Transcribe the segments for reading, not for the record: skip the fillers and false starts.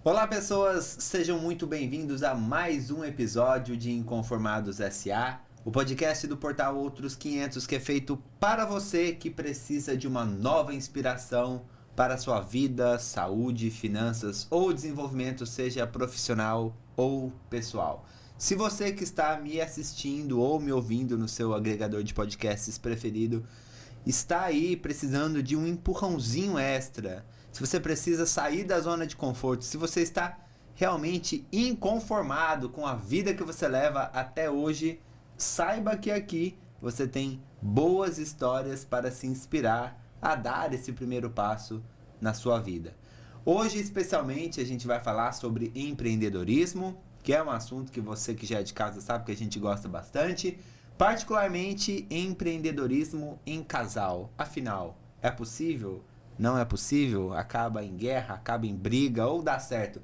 Olá pessoas, sejam muito bem-vindos a mais um episódio de Inconformados S.A., o podcast do portal Outros 500 que é feito para você que precisa de uma nova inspiração para a sua vida, saúde, finanças ou desenvolvimento, seja profissional ou pessoal. Se você que está me assistindo ou me ouvindo no seu agregador de podcasts preferido, está aí precisando de um empurrãozinho extra, se você precisa sair da zona de conforto, se você está realmente inconformado com a vida que você leva até hoje, saiba que aqui você tem boas histórias para se inspirar a dar esse primeiro passo na sua vida. Hoje, especialmente, a gente vai falar sobre empreendedorismo, que é um assunto que você que já é de casa sabe que a gente gosta bastante, particularmente empreendedorismo em casal. Afinal, é possível? Não é possível? Acaba em guerra, acaba em briga ou dá certo?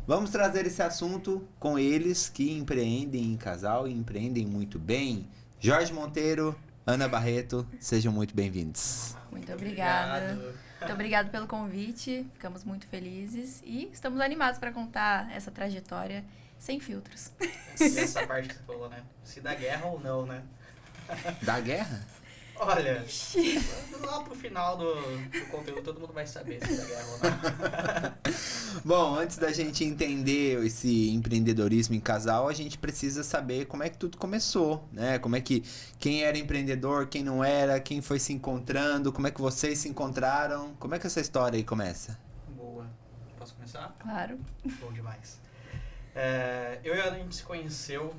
Vamos trazer esse assunto com eles que empreendem em casal e empreendem muito bem. Jorge Monteiro, Ana Barreto, sejam muito bem-vindos. Muito obrigada. Muito obrigado pelo convite, ficamos muito felizes e estamos animados para contar essa trajetória sem filtros. E essa parte que você falou, né? Se dá guerra ou não, né? Da guerra? Olha, lá pro final do conteúdo todo mundo vai saber se dá guerra ou não. Bom, antes da gente entender esse empreendedorismo em casal, a gente precisa saber como é que tudo começou, né? Como é que quem era empreendedor, quem não era, quem foi se encontrando, como é que vocês se encontraram, como é que essa história aí começa? Boa. Posso começar? Claro. Bom demais. Eu e a Ana, a gente se conheceu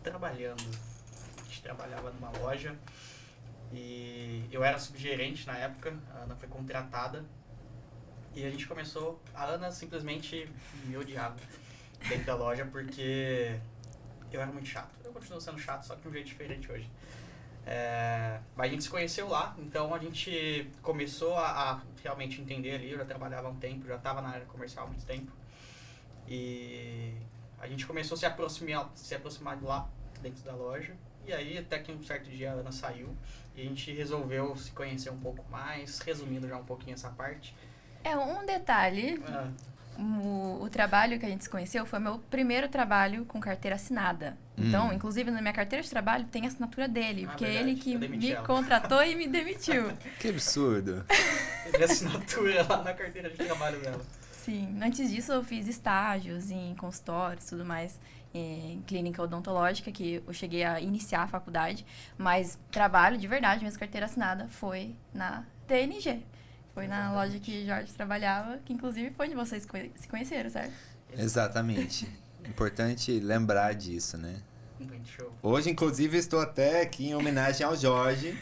trabalhando. A gente trabalhava numa loja e eu era subgerente na época, a Ana foi contratada e a gente começou, a Ana simplesmente me odiava dentro da loja porque eu era muito chato. Eu continuo sendo chato, só que de um jeito diferente hoje. Mas a gente se conheceu lá, então a gente começou a realmente entender ali. Eu já trabalhava há um tempo, já estava na área comercial há muito tempo. E a gente começou a se aproximar de lá, dentro da loja. E aí, até que um certo dia a Ana saiu e a gente resolveu se conhecer um pouco mais, resumindo já um pouquinho essa parte. Um detalhe, o trabalho que a gente se conheceu foi meu primeiro trabalho com carteira assinada. Então, inclusive, na minha carteira de trabalho tem a assinatura dele, porque verdade, ele que me ela. contratou e me demitiu. Que absurdo. Teve assinatura lá na carteira de trabalho dela. Sim, antes disso eu fiz estágios em consultórios e tudo mais, em clínica odontológica, que eu cheguei a iniciar a faculdade, mas trabalho de verdade, minha carteira assinada foi na TNG. Foi na loja que Jorge trabalhava, que inclusive foi onde vocês se conheceram, certo? Exatamente. Importante lembrar disso, né? Muito show. Hoje, inclusive, estou até aqui em homenagem ao Jorge.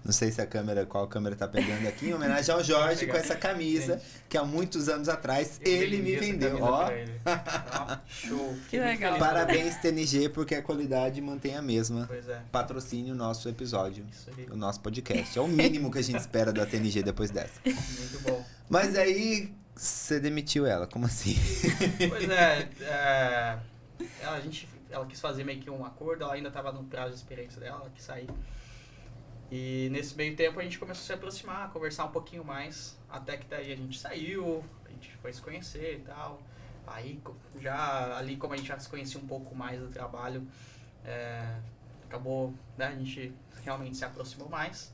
Não sei se qual câmera tá pegando aqui, em homenagem ao Jorge com essa camisa que há muitos anos atrás ele me vendeu. Ó, show. Que legal. Parabéns TNG, porque a qualidade mantém a mesma. Pois é. Patrocine o nosso episódio, Isso aí. o nosso podcast. É o mínimo que a gente espera da TNG depois dessa. Muito bom. Mas aí você demitiu ela, como assim? Pois ela quis fazer meio que um acordo, ela ainda estava no prazo de experiência dela, ela quis sair. E nesse meio tempo a gente começou a se aproximar, a conversar um pouquinho mais, até que daí a gente saiu, a gente foi se conhecer e tal. Aí já ali, como a gente já se conhecia um pouco mais do trabalho, acabou, né, a gente realmente se aproximou mais.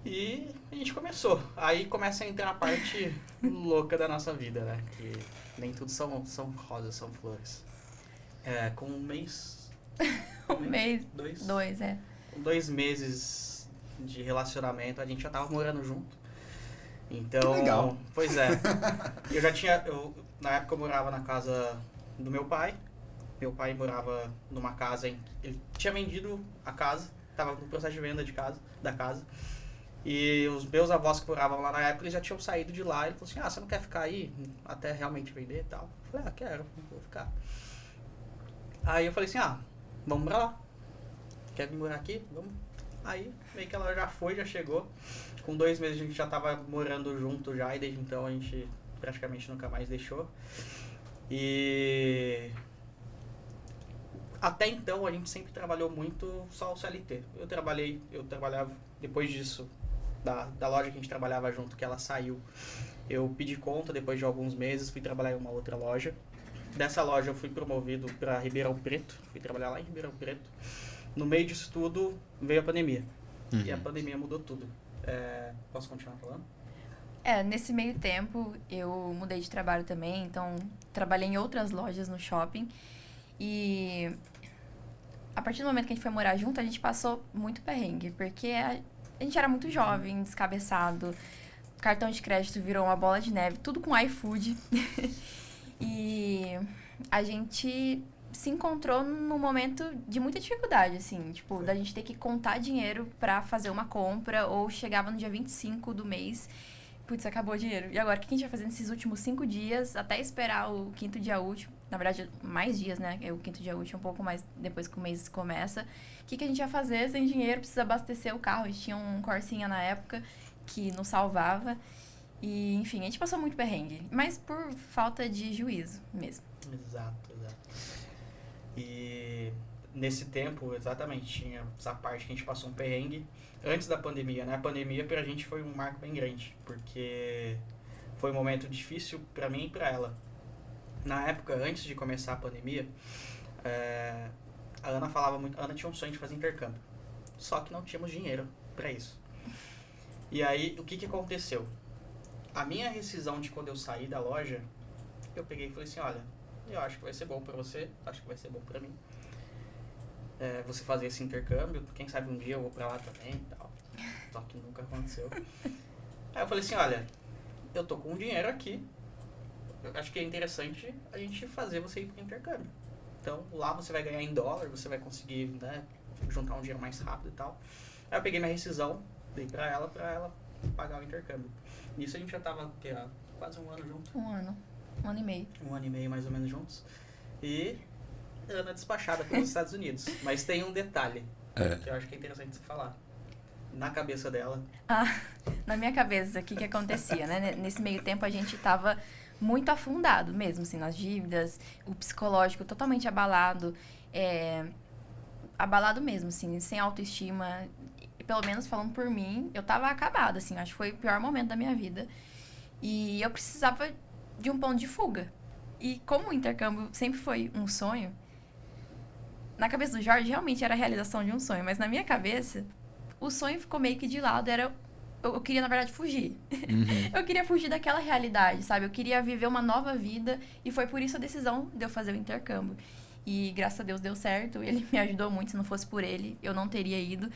E a gente começou. Aí começa a entrar a parte louca da nossa vida, né? Que nem tudo são rosas, são flores. Com um mês... Um mês. Dois. Com 2 meses de relacionamento, a gente já tava morando junto. Então... Que legal. Pois é. Na época eu morava na casa do meu pai. Meu pai morava numa casa ele tinha vendido a casa, tava no processo de venda da casa. E os meus avós que moravam lá na época, eles já tinham saído de lá. Ele falou assim, você não quer ficar aí até realmente vender e tal? Eu falei, quero, vou ficar. Aí eu falei assim, vamos pra lá. Quer vir morar aqui? Vamos. Aí meio que ela já chegou. Com 2 meses a gente já tava morando junto já, e desde então a gente praticamente nunca mais deixou. E até então a gente sempre trabalhou muito só o CLT. Eu trabalhava, depois disso, da loja que a gente trabalhava junto, que ela saiu. Eu pedi conta depois de alguns meses, fui trabalhar em uma outra loja. Dessa loja eu fui promovido para Ribeirão Preto, fui trabalhar lá em Ribeirão Preto. No meio disso tudo veio a pandemia. E a pandemia mudou tudo. Posso continuar falando? Nesse meio tempo eu mudei de trabalho também, então trabalhei em outras lojas no shopping. E a partir do momento que a gente foi morar junto, a gente passou muito perrengue, porque a gente era muito jovem, descabeçado, cartão de crédito virou uma bola de neve, tudo com iFood. E a gente se encontrou num momento de muita dificuldade, assim, tipo, da gente ter que contar dinheiro pra fazer uma compra, ou chegava no dia 25 do mês, putz, acabou o dinheiro. E agora, o que a gente vai fazer nesses últimos 5 dias, até esperar o quinto dia útil? Na verdade, mais dias, né? O quinto dia útil, um pouco mais depois que o mês começa. O que a gente vai fazer sem dinheiro? Precisa abastecer o carro. A gente tinha um Corsinha na época que nos salvava. E, enfim, a gente passou muito perrengue. Mas por falta de juízo mesmo. Exato. E nesse tempo, exatamente, tinha essa parte que a gente passou um perrengue antes da pandemia, né? A pandemia pra gente foi um marco bem grande, porque foi um momento difícil pra mim e pra ela. Na época, antes de começar a pandemia, a Ana falava muito, a Ana tinha um sonho de fazer intercâmbio, só que não tínhamos dinheiro pra isso. E aí, o que aconteceu? A minha rescisão de quando eu saí da loja, eu peguei e falei assim, olha, eu acho que vai ser bom pra você, acho que vai ser bom pra mim. Você fazer esse intercâmbio, quem sabe um dia eu vou pra lá também e tal. Só que nunca aconteceu. Aí eu falei assim, olha, eu tô com dinheiro aqui, eu acho que é interessante a gente fazer você ir pro intercâmbio. Então lá você vai ganhar em dólar, você vai conseguir, né, juntar um dinheiro mais rápido e tal. Aí eu peguei minha rescisão, dei pra ela pagar o intercâmbio. Nisso a gente já tava há quase um ano junto. Um ano e meio. Um ano e meio mais ou menos juntos. E Ana despachada pelos Estados Unidos. Mas tem um detalhe que eu acho que é interessante você falar. Na cabeça dela. Na minha cabeça, o que acontecia, né? Nesse meio tempo a gente tava muito afundado mesmo, assim, nas dívidas, o psicológico totalmente abalado, abalado mesmo, assim, sem autoestima. Pelo menos falando por mim, eu tava acabada, assim, acho que foi o pior momento da minha vida. E eu precisava de um ponto de fuga. E como o intercâmbio sempre foi um sonho, na cabeça do Jorge realmente era a realização de um sonho, mas na minha cabeça, o sonho ficou meio que de lado, eu queria, na verdade, fugir. Eu queria fugir daquela realidade, sabe? Eu queria viver uma nova vida e foi por isso a decisão de eu fazer o intercâmbio. E graças a Deus deu certo, ele me ajudou muito, se não fosse por ele, eu não teria ido.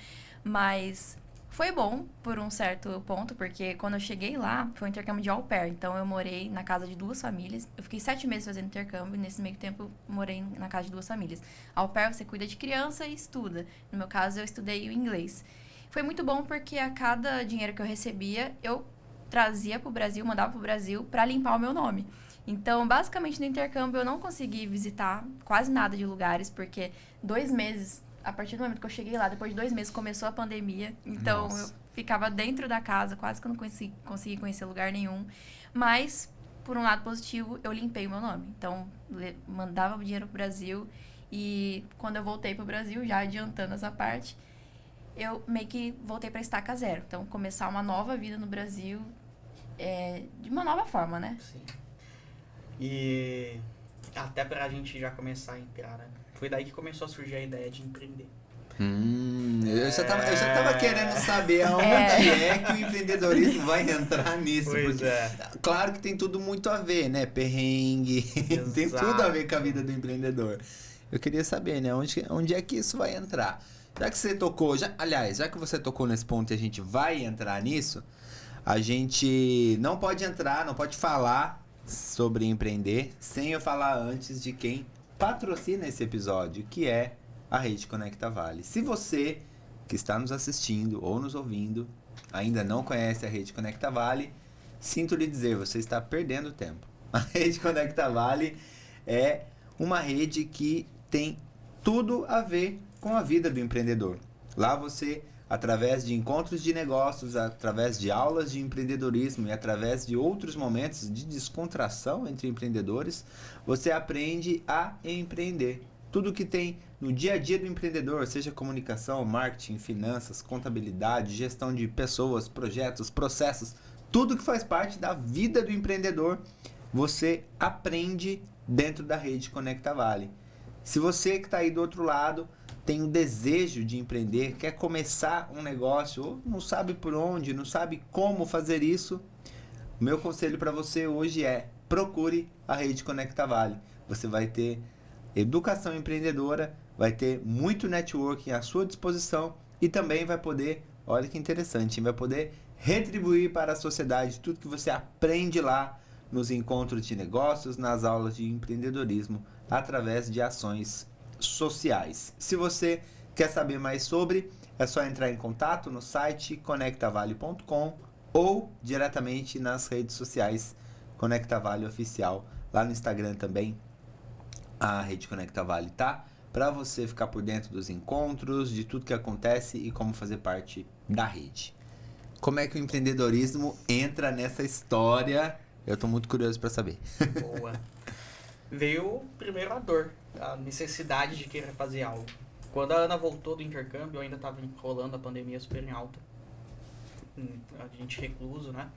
Mas foi bom por um certo ponto, porque quando eu cheguei lá, foi um intercâmbio de au pair. Então, eu morei na casa de 2 famílias. Eu fiquei 7 meses fazendo intercâmbio e nesse meio tempo eu morei na casa de 2 famílias. Au pair, você cuida de criança e estuda. No meu caso, eu estudei o inglês. Foi muito bom porque a cada dinheiro que eu recebia, eu trazia pro Brasil, mandava pro Brasil para limpar o meu nome. Então, basicamente, no intercâmbio, eu não consegui visitar quase nada de lugares, porque 2 meses... A partir do momento que eu cheguei lá, depois de 2 meses, começou a pandemia. Então, eu ficava dentro da casa, quase que eu não consegui conhecer lugar nenhum. Mas, por um lado positivo, eu limpei o meu nome. Então, mandava o dinheiro pro Brasil. E quando eu voltei pro Brasil, já adiantando essa parte, eu meio que voltei pra estaca zero. Então, começar uma nova vida no Brasil de uma nova forma, né? Sim. E até pra gente já começar a entrar, né? Foi daí que começou a surgir a ideia de empreender. Eu já tava querendo saber aonde é que o empreendedorismo vai entrar nisso. Pois porque, claro que tem tudo muito a ver, né? Perrengue, tem tudo a ver com a vida do empreendedor. Eu queria saber, né? Onde é que isso vai entrar? Já que você tocou, já que você tocou nesse ponto e a gente vai entrar nisso, a gente não pode falar sobre empreender sem eu falar antes de quem patrocina esse episódio, que é a Rede Conecta Vale. Se você que está nos assistindo ou nos ouvindo ainda não conhece a Rede Conecta Vale, sinto lhe dizer, você está perdendo tempo. A Rede Conecta Vale é uma rede que tem tudo a ver com a vida do empreendedor. Lá você, através de encontros de negócios, através de aulas de empreendedorismo e através de outros momentos de descontração entre empreendedores, você aprende a empreender. tudo que tem no dia a dia do empreendedor, seja comunicação, marketing, finanças, contabilidade, gestão de pessoas, projetos, processos, tudo que faz parte da vida do empreendedor, você aprende dentro da rede Conecta Vale. Se você que está aí do outro lado tem o desejo de empreender, quer começar um negócio, ou não sabe por onde, não sabe como fazer isso, o meu conselho para você hoje é: procure a rede Conecta Vale. Você vai ter educação empreendedora, vai ter muito networking à sua disposição e também vai poder, olha que interessante, vai poder retribuir para a sociedade tudo que você aprende lá nos encontros de negócios, nas aulas de empreendedorismo, através de ações sociais. Se você quer saber mais sobre, é só entrar em contato no site conectavale.com ou diretamente nas redes sociais Conecta Vale Oficial, lá no Instagram também, a rede Conecta Vale, tá? Para você ficar por dentro dos encontros, de tudo que acontece e como fazer parte da rede. Como é que o empreendedorismo entra nessa história? Eu tô muito curioso para saber. Boa. Veio primeiro a dor, a necessidade de querer fazer algo. Quando a Ana voltou do intercâmbio, eu ainda estava rolando a pandemia super em alta. A gente recluso, né?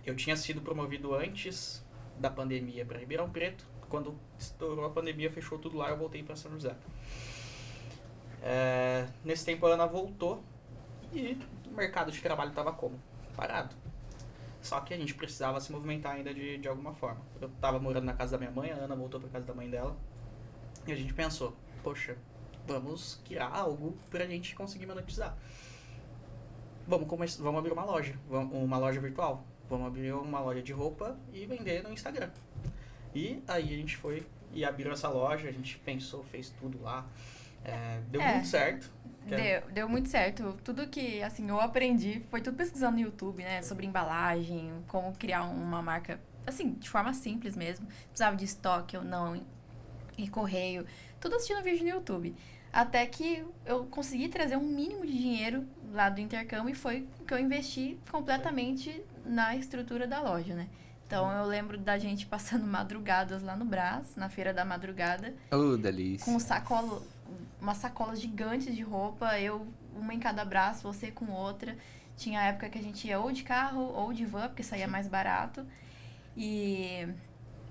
Eu tinha sido promovido antes da pandemia para Ribeirão Preto. Quando estourou a pandemia, fechou tudo lá, eu voltei para São José. Nesse tempo a Ana voltou e o mercado de trabalho estava como? Parado. Só que a gente precisava se movimentar ainda de alguma forma. Eu estava morando na casa da minha mãe, a Ana voltou para casa da mãe dela. E a gente pensou, poxa, vamos criar algo para a gente conseguir monetizar. Vamos abrir uma loja virtual. Vamos abrir uma loja de roupa e vender no Instagram. E aí a gente foi e abriu essa loja, a gente pensou, fez tudo lá. Deu muito certo. Deu muito certo. Tudo que, assim, eu aprendi foi tudo pesquisando no YouTube, né? Sobre embalagem, como criar uma marca, assim, de forma simples mesmo. Precisava de estoque ou não, e correio. Tudo assistindo vídeo no YouTube. Até que eu consegui trazer um mínimo de dinheiro lá do intercâmbio e foi que eu investi completamente na estrutura da loja, né? Então, eu lembro da gente passando madrugadas lá no Brás, na Feira da Madrugada. Delícia. Com umas sacolas gigantes de roupa, uma em cada braço, você com outra. Tinha época que a gente ia ou de carro ou de van, porque saía mais barato. E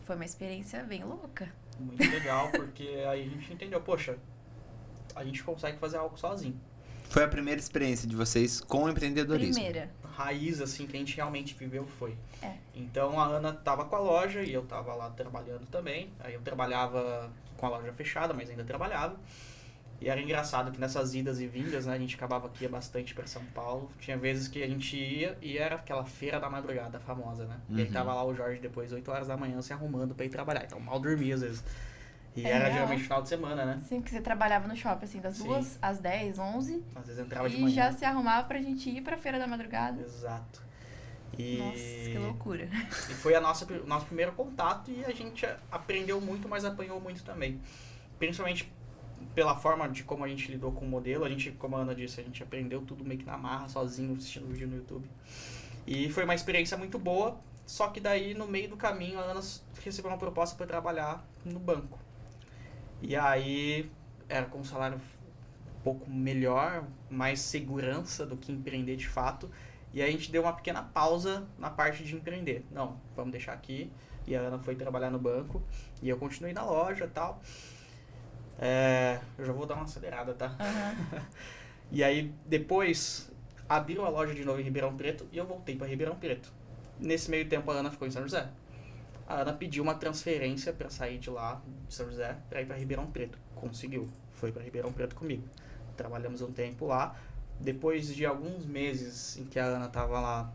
foi uma experiência bem louca. Muito legal, porque aí a gente entendeu, poxa, a gente consegue fazer algo sozinho. Foi a primeira experiência de vocês com o empreendedorismo? Primeira. Raiz, assim, que a gente realmente viveu foi. Então, a Ana tava com a loja e eu tava lá trabalhando também. Aí eu trabalhava com a loja fechada, mas ainda trabalhava. E era engraçado que nessas idas e vindas, né, a gente acabava que ia bastante para São Paulo. Tinha vezes que a gente ia e era aquela feira da madrugada famosa, né? E aí tava lá o Jorge depois, 8 horas da manhã, se arrumando para ir trabalhar. Então, mal dormia às vezes. E era geralmente final de semana, né? Sim, porque você trabalhava no shopping, assim, das 2 às 10, 11. Às vezes entrava de E manhã. já se arrumava pra gente ir pra Feira da Madrugada. Exato. Nossa, que loucura. E foi nosso primeiro contato e a gente aprendeu muito, mas apanhou muito também. Principalmente pela forma de como a gente lidou com o modelo. A gente, como a Ana disse, a gente aprendeu tudo meio que na marra, sozinho, assistindo vídeo no YouTube. E foi uma experiência muito boa, só que daí, no meio do caminho, a Ana recebeu uma proposta para trabalhar no banco. E aí, era com um salário um pouco melhor, mais segurança do que empreender de fato. E aí a gente deu uma pequena pausa na parte de empreender. Não, vamos deixar aqui. E a Ana foi trabalhar no banco. E eu continuei na loja e tal. Eu já vou dar uma acelerada, tá? E aí, depois, abriu a loja de novo em Ribeirão Preto e eu voltei para Ribeirão Preto. Nesse meio tempo, a Ana ficou em São José. A Ana pediu uma transferência para sair de lá, de São José, para ir para Ribeirão Preto. Conseguiu. Foi para Ribeirão Preto comigo. Trabalhamos um tempo lá. Depois de alguns meses em que a Ana estava lá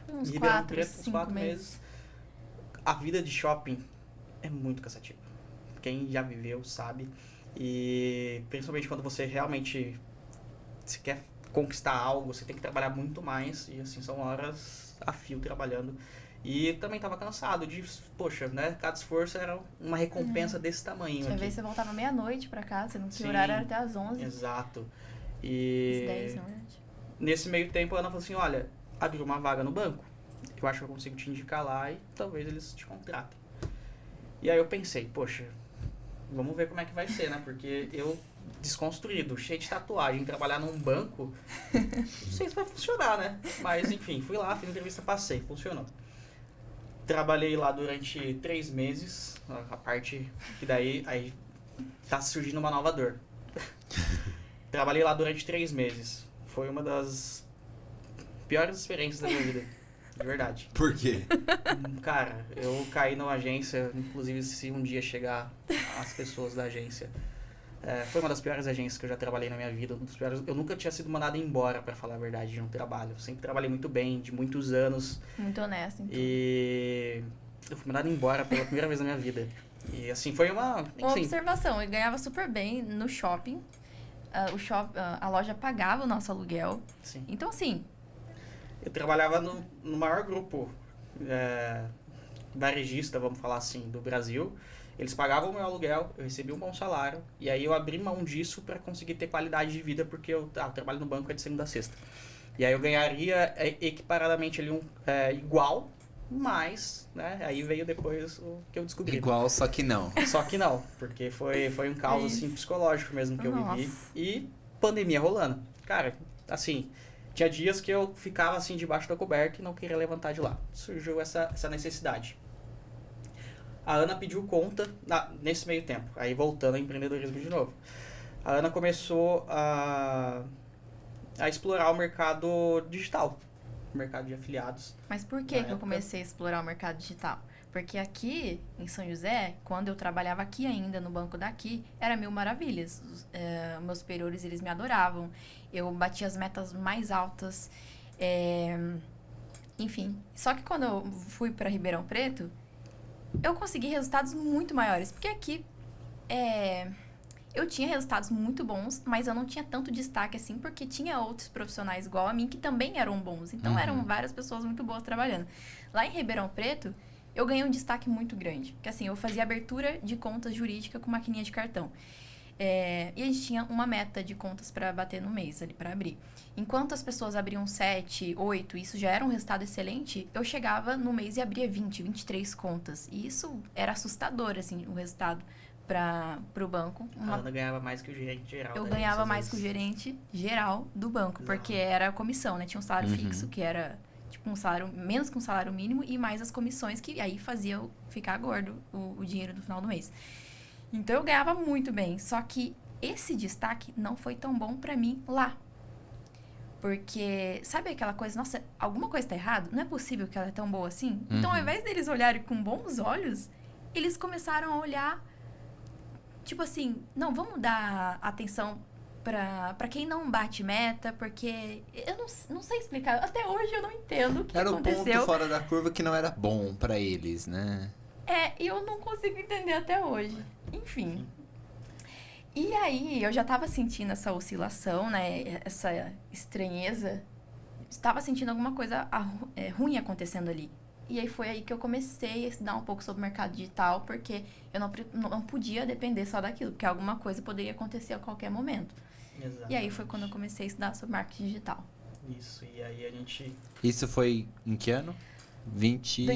Uns em Ribeirão 4, Preto, uns 5 4 meses. meses, a vida de shopping é muito cansativa. Quem já viveu sabe. E principalmente quando você realmente se quer conquistar algo, você tem que trabalhar muito mais. E assim, são horas a fio trabalhando. E também estava cansado de, poxa, né? Cada esforço era uma recompensa desse tamanho. Tinha aqui. vez você voltava meia-noite pra casa, não tinha Sim, horário, era até às 11. Exato. Às E 10, na verdade. nesse meio tempo a Ana falou assim, olha, abriu uma vaga no banco. Eu acho que eu consigo te indicar lá e talvez eles te contratem. E aí eu pensei, poxa, vamos ver como é que vai ser, né? Porque eu, desconstruído, cheio de tatuagem, trabalhar num banco, não sei se vai funcionar, né? Mas, enfim, fui lá, fiz entrevista, passei, funcionou. Trabalhei lá durante 3 meses, a parte que daí aí tá surgindo uma nova dor. Trabalhei lá durante 3 meses. Foi uma das piores experiências da minha vida. De verdade. Por quê? Cara, eu caí numa agência, inclusive se um dia chegar as pessoas da agência. Foi uma das piores agências que eu já trabalhei na minha vida. Um dos piores, eu nunca tinha sido mandado embora, pra falar a verdade, de um trabalho. Eu sempre trabalhei muito bem, de muitos anos. Muito honesto, então. E eu fui mandado embora pela primeira vez na minha vida. E assim, foi uma... Uma Enfim, observação, eu ganhava super bem no shopping. A loja pagava o nosso aluguel. sim. Então, assim, Eu trabalhava no maior grupo varejista, vamos falar assim, do Brasil. Eles pagavam o meu aluguel, eu recebia um bom salário, e aí eu abri mão disso para conseguir ter qualidade de vida, porque eu trabalho no banco de segunda a sexta. E aí eu ganharia equiparadamente ali igual, mas, né, aí veio depois o que eu descobri. Igual, só que não. Só que não, porque foi um caos assim, psicológico mesmo que eu vivi. Nossa. E pandemia rolando. Cara, assim, tinha dias que eu ficava assim debaixo da coberta e não queria levantar de lá. Surgiu essa necessidade. A Ana pediu conta nesse meio tempo, aí voltando ao empreendedorismo de novo. A Ana começou a explorar o mercado digital, o mercado de afiliados. mas por que eu comecei a explorar o mercado digital? Porque aqui, em São José, quando eu trabalhava aqui ainda, no banco daqui, era mil maravilhas. Meus superiores, eles me adoravam. Eu batia as metas mais altas. Enfim. Só que quando eu fui para Ribeirão Preto, eu consegui resultados muito maiores. Porque aqui, eu tinha resultados muito bons, mas eu não tinha tanto destaque assim, porque tinha outros profissionais igual a mim que também eram bons. Então, eram várias pessoas muito boas trabalhando. Lá em Ribeirão Preto, eu ganhei um destaque muito grande. Porque assim, eu fazia abertura de contas jurídica com maquininha de cartão. E a gente tinha uma meta de contas para bater no mês, ali, para abrir. Enquanto as pessoas abriam 7, 8, isso já era um resultado excelente, eu chegava no mês e abria 20, 23 contas. E isso era assustador, assim, o resultado para o banco. A Ana ganhava mais que o gerente geral. Eu da ganhava agência, mais às que o vezes. gerente geral do banco, Exato. porque era comissão, né? Tinha um salário fixo, que era tipo um salário, menos que um salário mínimo, e mais as comissões, que aí faziam ficar gordo o dinheiro do final do mês. Então eu ganhava muito bem, só que esse destaque não foi tão bom pra mim lá. Porque, sabe aquela coisa, nossa, alguma coisa tá errado? Não é possível que ela é tão boa assim? Então, ao invés deles olharem com bons olhos, eles começaram a olhar, tipo assim, não, vamos dar atenção pra quem não bate meta, porque eu não sei explicar, até hoje eu não entendo o que Era o aconteceu. ponto fora da curva que não era bom pra eles, né? Eu não consigo entender até hoje. Enfim. E aí, eu já tava sentindo essa oscilação, né? Essa estranheza. Estava sentindo alguma coisa ruim acontecendo ali. E aí foi aí que eu comecei a estudar um pouco sobre o mercado digital, porque eu não podia depender só daquilo, porque alguma coisa poderia acontecer a qualquer momento. Exatamente. E aí foi quando eu comecei a estudar sobre marketing digital. Isso, e aí a gente... Isso foi em que ano? 2020.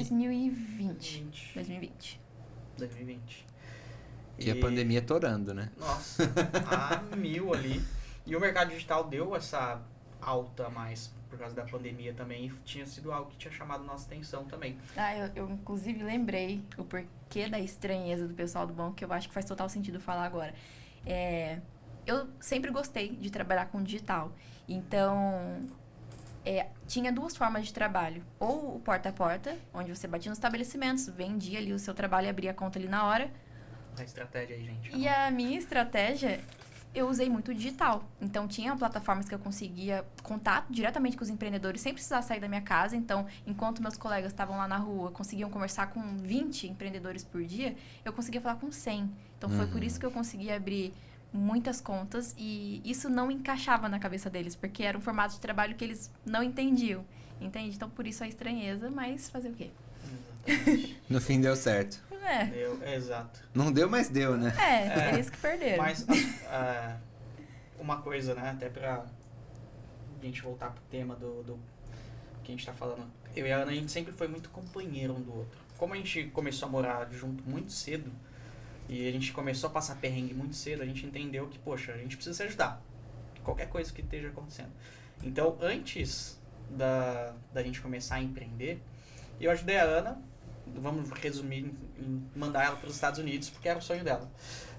2020. Que a pandemia torando, né? Nossa, a mil ali. E o mercado digital deu essa alta a mais por causa da pandemia também. E tinha sido algo que tinha chamado nossa atenção também. Eu inclusive lembrei o porquê da estranheza do pessoal do banco, que eu acho que faz total sentido falar agora. Eu sempre gostei de trabalhar com digital. Então, tinha 2 formas de trabalho. Ou o porta a porta, onde você batia nos estabelecimentos, vendia ali o seu trabalho e abria a conta ali na hora. A estratégia aí, gente. E a minha estratégia, eu usei muito digital. Então, tinha plataformas que eu conseguia contato diretamente com os empreendedores sem precisar sair da minha casa. Então, enquanto meus colegas estavam lá na rua, conseguiam conversar com 20 empreendedores por dia, eu conseguia falar com 100. Então, foi por isso que eu consegui abrir muitas contas e isso não encaixava na cabeça deles, porque era um formato de trabalho que eles não entendiam. Entende? Então, por isso a estranheza, mas fazer o quê? Exatamente. No fim deu certo. Exato. Não deu, mas deu, né? Eles que perderam. Mas uma coisa, né, até pra a gente voltar pro tema do que a gente tá falando. Eu e a Ana, a gente sempre foi muito companheiro um do outro. Como a gente começou a morar junto muito cedo, E a gente começou a passar perrengue muito cedo, a gente entendeu que, poxa, a gente precisa se ajudar. Qualquer coisa que esteja acontecendo. Então, antes da gente começar a empreender, eu ajudei a Ana, vamos resumir, em mandar ela para os Estados Unidos, porque era o sonho dela.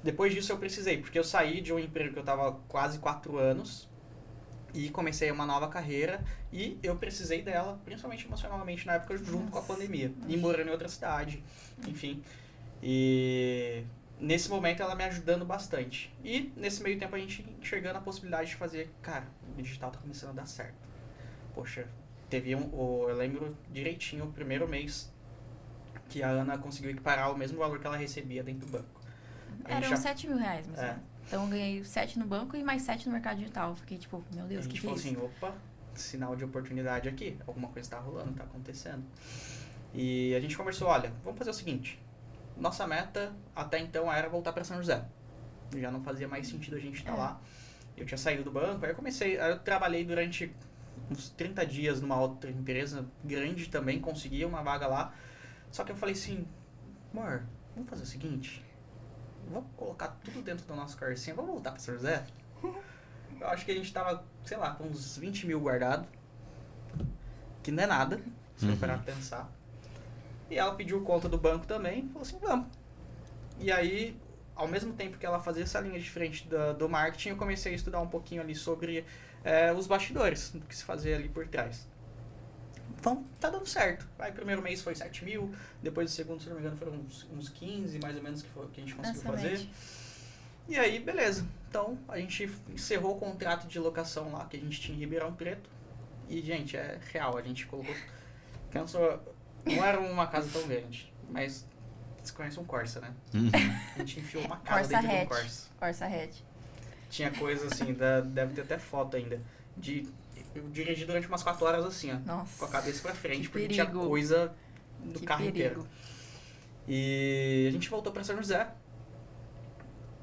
Depois disso eu precisei, porque eu saí de um emprego que eu estava quase 4 anos e comecei uma nova carreira e eu precisei dela, principalmente emocionalmente na época, junto com a pandemia. E morando em outra cidade, enfim. E nesse momento ela me ajudando bastante. E nesse meio tempo a gente enxergando a possibilidade de fazer, cara, o digital tá começando a dar certo. Poxa, teve eu lembro direitinho o primeiro mês que a Ana conseguiu equiparar o mesmo valor que ela recebia dentro do banco. Eram 7 mil reais, mais ou menos. Então eu ganhei 7 no banco e mais 7 no mercado digital. Fiquei tipo, meu Deus, a gente falou assim, opa, sinal de oportunidade aqui. Alguma coisa tá rolando, tá acontecendo. E a gente conversou, olha, vamos fazer o seguinte. Nossa meta até então era voltar para São José. Já não fazia mais sentido a gente estar lá. Eu tinha saído do banco, aí eu trabalhei durante uns 30 dias numa outra empresa grande também, consegui uma vaga lá. Só que eu falei assim, amor, vamos fazer o seguinte, vamos colocar tudo dentro da nossa carcinha, vamos voltar para São José? Eu acho que a gente tava, sei lá, com uns 20 mil guardado, que não é nada, se eu parar pra pensar. E ela pediu conta do banco também, falou assim, vamos. E aí, ao mesmo tempo que ela fazia essa linha de frente do marketing, eu comecei a estudar um pouquinho ali sobre os bastidores, do que se fazia ali por trás. Então, tá dando certo. Aí, primeiro mês foi 7 mil, depois o segundo, se não me engano, foram uns 15, mais ou menos, que a gente conseguiu fazer. E aí, beleza. Então, a gente encerrou o contrato de locação lá que a gente tinha em Ribeirão Preto. E, gente, é real, a gente colocou... Não era uma casa tão grande, mas você conhece um Corsa, né? A gente enfiou uma casa Corsa dentro de um Corsa. Corsa hatch. Tinha coisa assim, deve ter até foto ainda. Eu dirigi durante umas 4 horas assim, ó. Nossa, com a cabeça pra frente, porque perigo. tinha coisa do carro perigo. inteiro. E a gente voltou pra São José.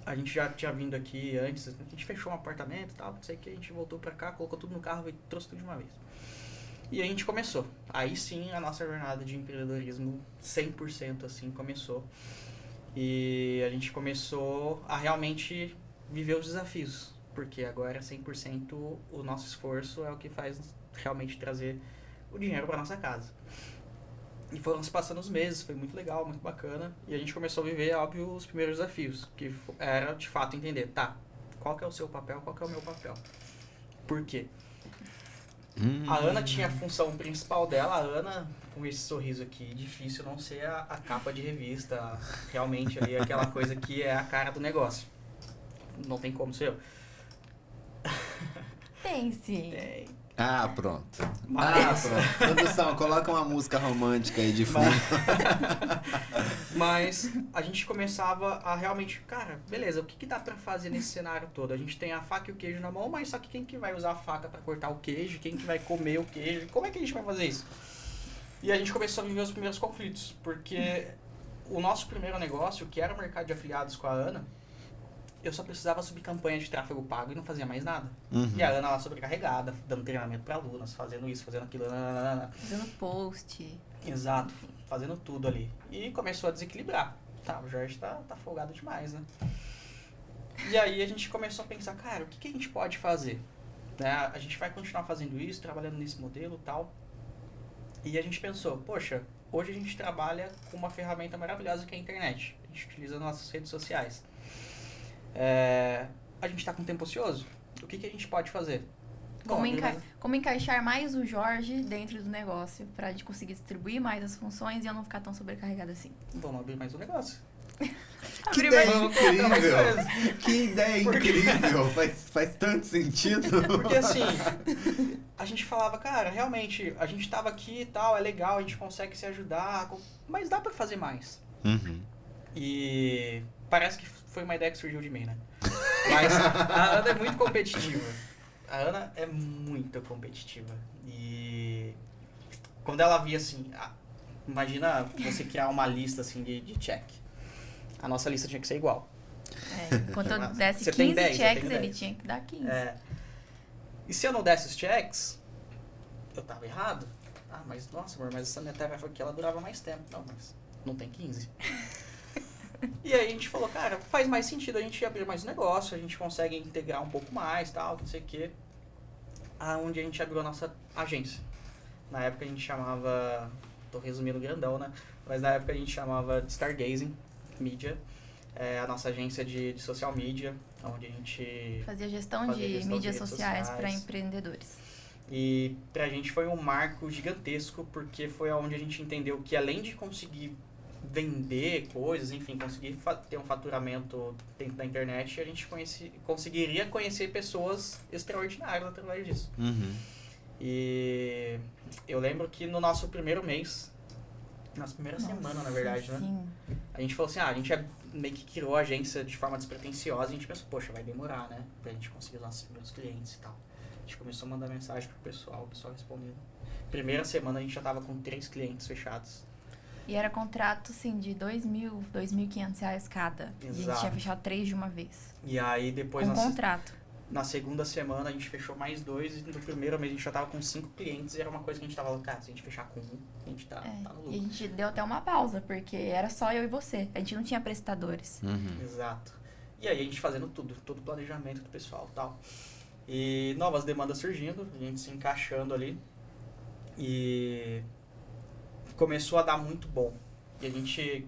A gente já tinha vindo aqui antes, a gente fechou um apartamento e tal, não sei o que, a gente voltou pra cá, colocou tudo no carro e trouxe tudo de uma vez. E a gente começou. Aí sim a nossa jornada de empreendedorismo 100% assim começou. E a gente começou a realmente viver os desafios. Porque agora 100% o nosso esforço é o que faz realmente trazer o dinheiro para nossa casa. E foram se passando os meses, foi muito legal, muito bacana. E a gente começou a viver, óbvio, os primeiros desafios. Que era, de fato, entender, tá, qual que é o seu papel, qual que é o meu papel. Por quê? A Ana tinha a função principal dela, a Ana, com esse sorriso aqui, difícil não ser a capa de revista, realmente ali, aquela coisa que é a cara do negócio. Não tem como ser eu. Tem sim. Tem. Ah, pronto. Mas... pronto. Produção, coloca uma música romântica aí de fundo. Mas a gente começava a realmente, cara, beleza, o que dá pra fazer nesse cenário todo? A gente tem a faca e o queijo na mão, mas só que quem que vai usar a faca pra cortar o queijo? Quem que vai comer o queijo? Como é que a gente vai fazer isso? E a gente começou a viver os primeiros conflitos, porque o nosso primeiro negócio, que era o mercado de afiliados com a Ana, eu só precisava subir campanha de tráfego pago e não fazia mais nada. E a Ana lá sobrecarregada, dando treinamento para alunas, fazendo isso, fazendo aquilo. Fazendo post. Exato, fazendo tudo ali. E começou a desequilibrar. Tá, o Jorge tá folgado demais, né? E aí a gente começou a pensar, cara, o que a gente pode fazer? Né? A gente vai continuar fazendo isso, trabalhando nesse modelo e tal. E a gente pensou, poxa, hoje a gente trabalha com uma ferramenta maravilhosa que é a internet. A gente utiliza nossas redes sociais. A gente está com tempo ocioso? O que a gente pode fazer? Como encaixar mais o Jorge dentro do negócio para a gente conseguir distribuir mais as funções e eu não ficar tão sobrecarregado assim. Vamos abrir mais um negócio. Que ideia incrível! Que ideia incrível! Faz tanto sentido. Porque assim, a gente falava, cara, realmente, a gente tava aqui e tal, é legal, a gente consegue se ajudar, mas dá para fazer mais. E parece que foi uma ideia que surgiu de mim, né? Mas a Ana é muito competitiva. A Ana é muito competitiva. E quando ela via assim, imagina você criar uma lista assim de check. A nossa lista tinha que ser igual. Enquanto eu desse você 15 10, checks, ele tinha que dar 15. E se eu não desse os checks, eu tava errado. Mas nossa, amor, mas essa minha tarefa aqui ela durava mais tempo. Não, mas não tem 15. E aí a gente falou, cara, faz mais sentido a gente abrir mais um negócio, a gente consegue integrar um pouco mais, tal, não sei o quê. Aonde a gente abriu a nossa agência. Na época a gente chamava, tô resumindo grandão, né? Mas na época a gente chamava de Stargazing Media, a nossa agência de social media, onde a gente Fazia gestão de redes mídias sociais para empreendedores. E pra gente foi um marco gigantesco, porque foi onde a gente entendeu que além de conseguir vender coisas, enfim, conseguir ter um faturamento dentro da internet, a gente conseguiria conhecer pessoas extraordinárias através disso. Uhum. E eu lembro que no nosso primeiro mês, nossa primeira semana, na verdade, né? Sim. A gente falou assim, a gente meio que criou a agência de forma despretensiosa e a gente pensou, poxa, vai demorar, né? Pra gente conseguir os nossos primeiros clientes e tal. A gente começou a mandar mensagem pro pessoal, o pessoal respondendo. Primeira semana a gente já tava com 3 clientes fechados. E era contrato, assim, de R$2.000, R$2.500 cada. E a gente Exato. tinha fechado 3 de uma vez. E aí depois Com contrato. na segunda semana a gente fechou mais 2 e no primeiro mês a gente já tava com 5 clientes e era uma coisa que a gente tava falando, cara, se a gente fechar com um, a gente tá no E a lucro. gente deu até uma pausa, porque era só eu e você. A gente não tinha prestadores. Uhum. Exato. E aí a gente fazendo tudo, todo o planejamento do pessoal e tal. E novas demandas surgindo, a gente se encaixando ali. E começou a dar muito bom. E a gente...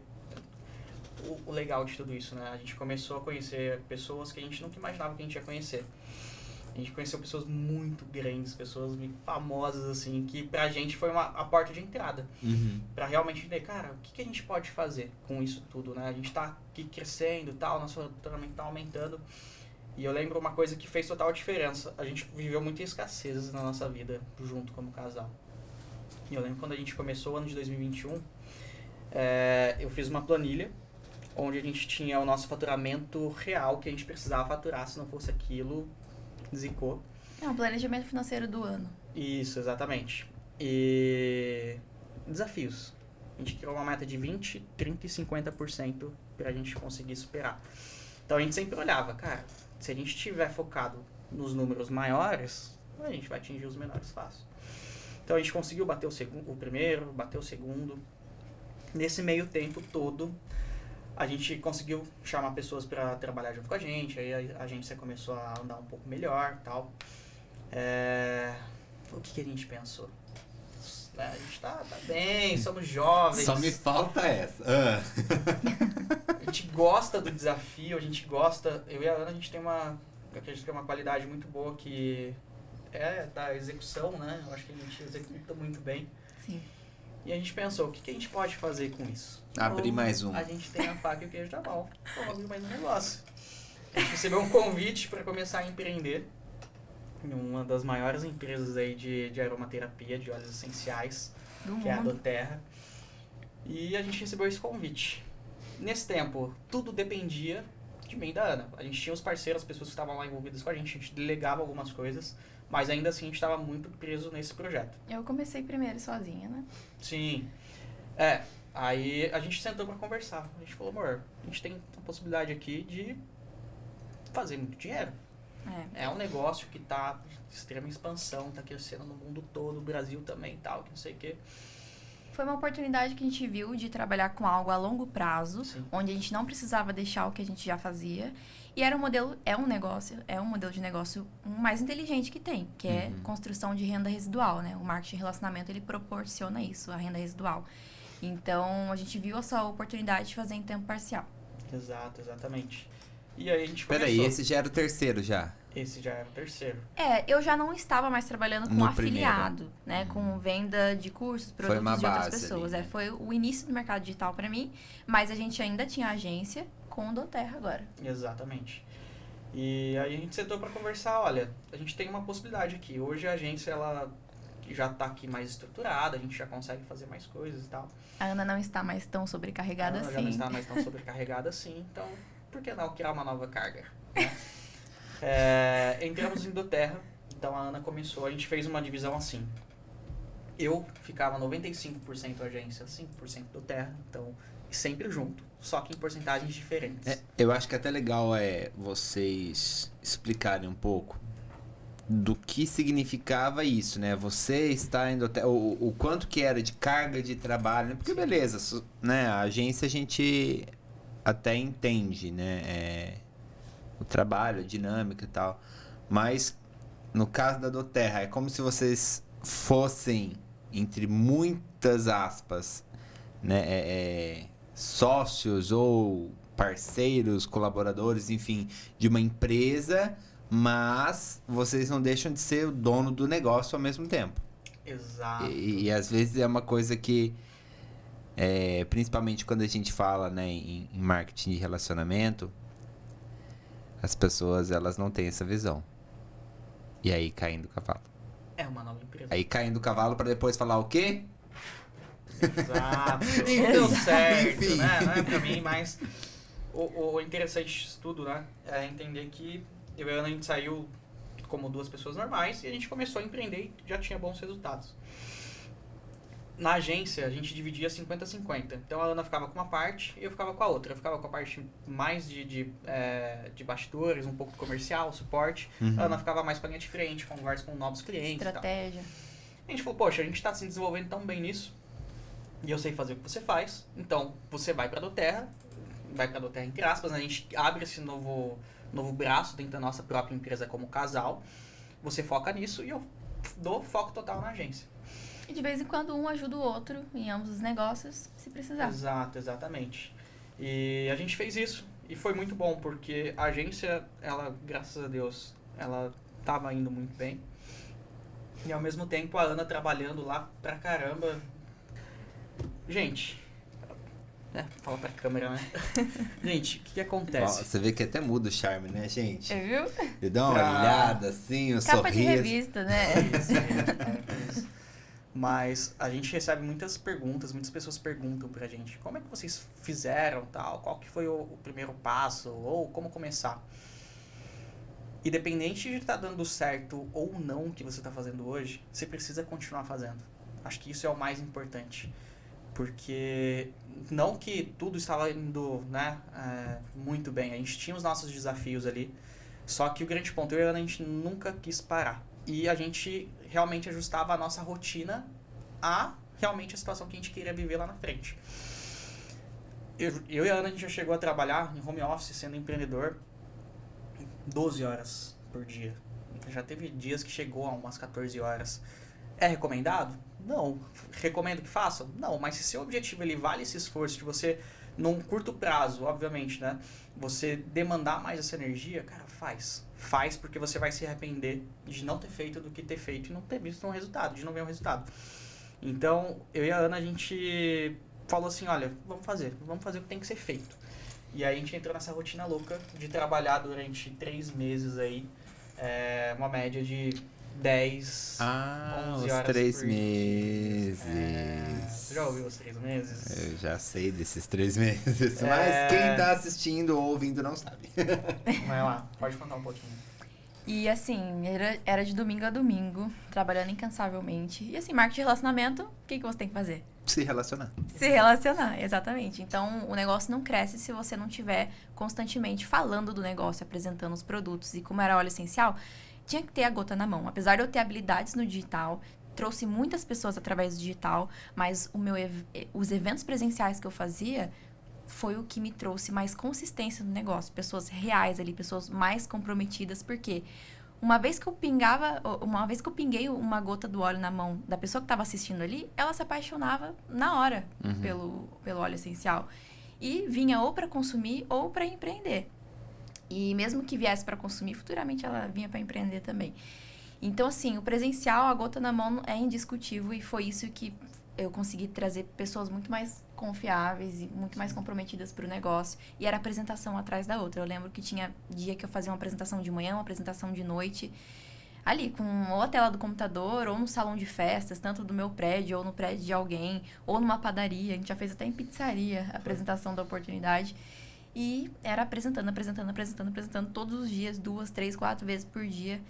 O legal de tudo isso, né? A gente começou a conhecer pessoas que a gente nunca imaginava que a gente ia conhecer. A gente conheceu pessoas muito grandes, pessoas muito famosas, assim, que pra gente foi a porta de entrada. Uhum. Pra realmente entender, cara, o que a gente pode fazer com isso tudo, né? A gente tá aqui crescendo e tal, nosso faturamento tá aumentando. E eu lembro uma coisa que fez total diferença. A gente viveu muitas escassezes na nossa vida, junto como casal. E eu lembro quando a gente começou o ano de 2021, eu fiz uma planilha onde a gente tinha o nosso faturamento real que a gente precisava faturar, se não fosse aquilo, zicou. É um planejamento financeiro do ano. Isso, exatamente. E desafios. A gente criou uma meta de 20%, 30% e 50% pra gente conseguir superar. Então a gente sempre olhava, cara, se a gente estiver focado nos números maiores, a gente vai atingir os menores fácil. Então a gente conseguiu bater o primeiro, bater o segundo. Nesse meio tempo todo, a gente conseguiu chamar pessoas para trabalhar junto com a gente, aí a agência começou a andar um pouco melhor e tal. O que a gente pensou? A gente tá bem, somos jovens. Só me falta essa. A gente gosta do desafio, a gente gosta... Eu e a Ana, a gente tem eu acredito que é uma qualidade muito boa que é da execução, né? Eu acho que a gente executa muito bem. Sim. E a gente pensou, o que a gente pode fazer com isso? Abrir mais um. A gente tem a faca e o queijo da mão. Vamos abrir mais um negócio. A gente recebeu um convite para começar a empreender em uma das maiores empresas aí de aromaterapia, de óleos essenciais, que é a doTERRA. E a gente recebeu esse convite. Nesse tempo, tudo dependia de mim e da Ana. A gente tinha os parceiros, as pessoas que estavam lá envolvidas com a gente delegava algumas coisas, mas ainda assim a gente estava muito preso nesse projeto. Eu comecei primeiro sozinha, né? Sim. Aí a gente sentou pra conversar. A gente falou, amor, a gente tem a possibilidade aqui de fazer muito dinheiro. É um negócio que tá em extrema expansão, tá crescendo no mundo todo, o Brasil também e tal, que não sei o quê. Foi uma oportunidade que a gente viu de trabalhar com algo a longo prazo, Sim. onde a gente não precisava deixar o que a gente já fazia. E era um modelo de negócio mais inteligente que tem, que é construção de renda residual, né? O marketing de relacionamento, ele proporciona isso, a renda residual. Então, a gente viu essa oportunidade de fazer em tempo parcial. Exato, exatamente. E aí a gente começou. Peraí, esse já era o terceiro já. Esse já era o terceiro. Eu já não estava mais trabalhando com No afiliado, né? Com venda de cursos, produtos uma de outras base pessoas. ali, né? Foi o início do mercado digital para mim, mas a gente ainda tinha agência com o doTERRA agora. Exatamente. E aí a gente sentou pra conversar, olha, a gente tem uma possibilidade aqui. Hoje a agência, ela já tá aqui mais estruturada, a gente já consegue fazer mais coisas e tal. A Ana não está mais tão sobrecarregada Ela assim. já não está mais tão sobrecarregada assim, então por que não criar uma nova carga? Né? Entramos em doTERRA, então a Ana começou, a gente fez uma divisão assim. Eu ficava 95% agência, 5% doTERRA, então sempre junto, só que em porcentagens diferentes. Eu acho que até legal vocês explicarem um pouco do que significava isso, né? Você está indo até o quanto que era de carga de trabalho, né? Porque beleza, né? A agência até entende, né? O trabalho, a dinâmica e tal. Mas, no caso da Doterra, é como se vocês fossem, entre muitas aspas, né? Sócios ou parceiros, colaboradores, enfim, de uma empresa, mas vocês não deixam de ser o dono do negócio ao mesmo tempo. Exato. E às vezes é uma coisa que, principalmente quando a gente fala, né, em marketing de relacionamento, as pessoas, elas não têm essa visão. E aí caem do cavalo. É uma nova empresa. Aí caem do cavalo para depois falar o quê? Exato. Então, Deu certo, enfim. né? Não é pra mim, mas o interessante disso tudo, né? É entender que eu e a Ana, a gente saiu como duas pessoas normais e a gente começou a empreender e já tinha bons resultados. Na agência, a gente dividia 50-50. Então, a Ana ficava com uma parte e eu ficava com a outra. Eu ficava com a parte mais de bastidores, um pouco comercial, suporte. A Ana ficava mais com a linha de frente, conversa com novos clientes e tal. Estratégia. A gente falou, poxa, a gente está se desenvolvendo tão bem nisso e eu sei fazer o que você faz, então você vai para a Doterra, entre aspas, né? A gente abre esse novo braço dentro da nossa própria empresa como casal, você foca nisso e eu dou foco total na agência. E de vez em quando um ajuda o outro em ambos os negócios, se precisar. Exato, exatamente. E a gente fez isso e foi muito bom, porque a agência, ela, graças a Deus, ela estava indo muito bem. E ao mesmo tempo a Ana trabalhando lá pra caramba. Gente, fala pra câmera, né? Gente, o que acontece? Ó, você vê que até muda o charme, né, gente? Viu? Eu dou uma olhada assim, um Capa de sorriso. revista, né? Isso. Mas a gente recebe muitas perguntas, muitas pessoas perguntam pra gente como é que vocês fizeram, tal, qual que foi o primeiro passo, ou como começar. Independente de estar dando certo ou não o que você está fazendo hoje, você precisa continuar fazendo. Acho que isso é o mais importante. Porque não que tudo estava indo, né, muito bem. A gente tinha os nossos desafios ali. Só que o grande ponto, eu e a Ana, a gente nunca quis parar. E a gente realmente ajustava a nossa rotina a realmente a situação que a gente queria viver lá na frente. Eu e a Ana, a gente já chegou a trabalhar em home office, sendo empreendedor, 12 horas por dia. Já teve dias que chegou a umas 14 horas. É recomendado? Não. Recomendo que façam? Não, mas se seu objetivo ele vale esse esforço de você, num curto prazo, obviamente, né? Você demandar mais essa energia, cara, faz. Faz porque você vai se arrepender de não ter feito do que ter feito e não ter visto um resultado, de não ver um resultado. Então, eu e a Ana, a gente falou assim, olha, vamos fazer o que tem que ser feito. E aí a gente entrou nessa rotina louca de trabalhar durante 3 meses aí, uma média de 10, 11 os horas 3 por dia. meses. Você já ouviu os 3 meses? Eu já sei desses 3 meses, mas quem tá assistindo ou ouvindo não sabe. Vai lá, pode contar um pouquinho. E assim, era de domingo a domingo, trabalhando incansavelmente. E assim, marketing de relacionamento, o que você tem que fazer? Se relacionar. Se relacionar, exatamente. Então, o negócio não cresce se você não estiver constantemente falando do negócio, apresentando os produtos. E como era óleo essencial, tinha que ter a gota na mão. Apesar de eu ter habilidades no digital, trouxe muitas pessoas através do digital, mas os eventos presenciais que eu fazia foi o que me trouxe mais consistência no negócio. Pessoas reais ali, pessoas mais comprometidas, porque uma vez que eu pinguei uma gota do óleo na mão da pessoa que estava assistindo ali, ela se apaixonava na hora pelo óleo essencial. E vinha ou para consumir ou para empreender. E mesmo que viesse para consumir, futuramente ela vinha para empreender também. Então, assim, o presencial, a gota na mão é indiscutível e foi isso que eu consegui trazer pessoas muito mais confiáveis e muito mais comprometidas para o negócio. E era apresentação atrás da outra. Eu lembro que tinha dia que eu fazia uma apresentação de manhã, uma apresentação de noite, ali com ou a tela do computador, ou no salão de festas, tanto do meu prédio, ou no prédio de alguém, ou numa padaria. A gente já fez até em pizzaria a apresentação da oportunidade. E era apresentando todos os dias, 2, 3, 4 vezes por dia.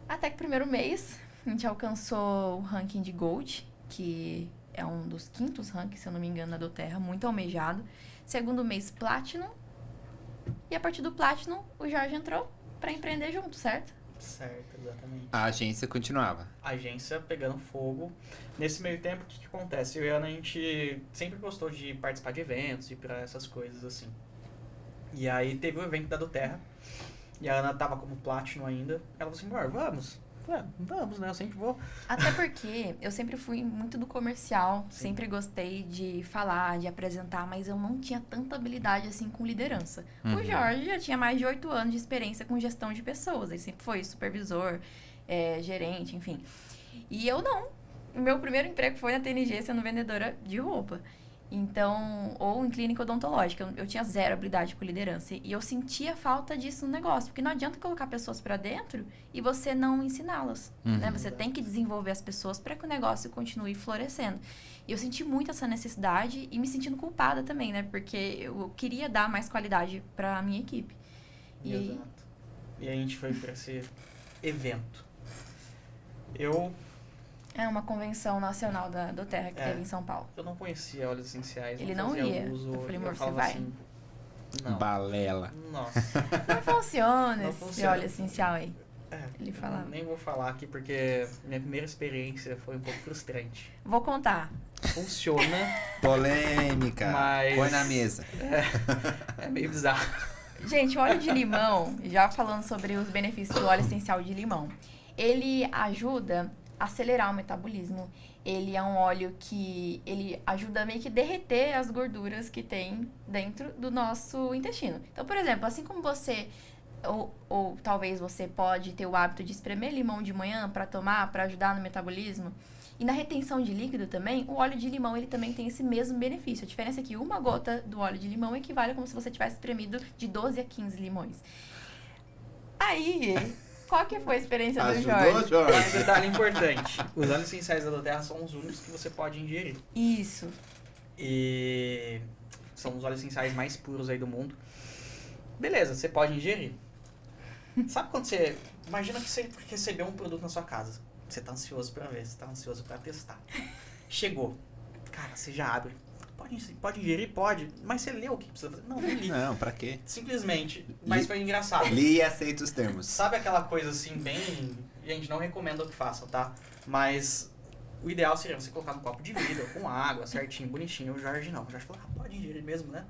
Até que o primeiro mês, a gente alcançou o ranking de Gold, que é um dos 5º rankings, se eu não me engano, na Doterra, muito almejado. Segundo mês, Platinum. E a partir do Platinum, o Jorge entrou para empreender junto, certo? Certo, exatamente. A agência continuava. A agência pegando fogo. Nesse meio tempo, o que acontece? Eu e a Ana, a gente sempre gostou de participar de eventos e pra essas coisas assim. E aí teve o evento da Doterra, e a Ana tava como Platinum ainda. Ela falou assim, amor, vamos. Vamos, né? Eu sempre vou. Até porque eu sempre fui muito do comercial, sempre gostei de falar, de apresentar, mas eu não tinha tanta habilidade assim com liderança. O Jorge já tinha mais de 8 anos de experiência com gestão de pessoas, ele sempre foi supervisor, gerente, enfim. E eu não. O meu primeiro emprego foi na TNG sendo vendedora de roupa. Então, ou em clínica odontológica, eu tinha zero habilidade com liderança. E eu sentia falta disso no negócio, porque não adianta colocar pessoas pra dentro e você não ensiná-las, né? Você tem que desenvolver as pessoas para que o negócio continue florescendo. E eu senti muito essa necessidade e me sentindo culpada também, né? Porque eu queria dar mais qualidade pra minha equipe. Exato. E a gente foi pra esse evento. É uma convenção nacional da Doterra que teve em São Paulo. Eu não conhecia óleos essenciais. Ele não fazia ia. Uso, Eu falei, amor, você falava vai? assim, não. Balela. Nossa. Não funciona Não esse funciona. óleo essencial aí. Ele eu falava. nem vou falar aqui porque minha primeira experiência foi um pouco frustrante. Vou contar. Funciona, Polêmica. Mas- Põe na mesa. é meio bizarro. Gente, o óleo de limão, já falando sobre os benefícios do óleo essencial de limão, ele ajuda a acelerar o metabolismo. Ele é um óleo que ele ajuda a meio que derreter as gorduras que tem dentro do nosso intestino. Então, por exemplo, assim como você ou talvez você pode ter o hábito de espremer limão de manhã para tomar, para ajudar no metabolismo, e na retenção de líquido também, o óleo de limão ele também tem esse mesmo benefício. A diferença é que uma gota do óleo de limão equivale como se você tivesse espremido de 12 a 15 limões. Aí, qual que foi a experiência do Ajudou, Jorge? Mas um Jorge? detalhe importante. Os óleos essenciais da Doterra são os únicos que você pode ingerir. Isso. E são os óleos essenciais mais puros aí do mundo. Beleza, você pode ingerir. Sabe quando você... Imagina que você recebeu um produto na sua casa. Você tá ansioso pra ver, você tá ansioso pra testar. Chegou. Cara, você já abre. Pode ingerir? Pode. Mas você leu o que precisa fazer? Não li. Não, pra quê? Simplesmente. Mas Li- foi engraçado. Li e aceita os termos. Sabe aquela coisa assim, bem... Gente, não recomendo que façam, tá? Mas o ideal seria você colocar num copo de vidro, com água, certinho, bonitinho. O Jorge não. O Jorge falou, pode ingerir mesmo, né?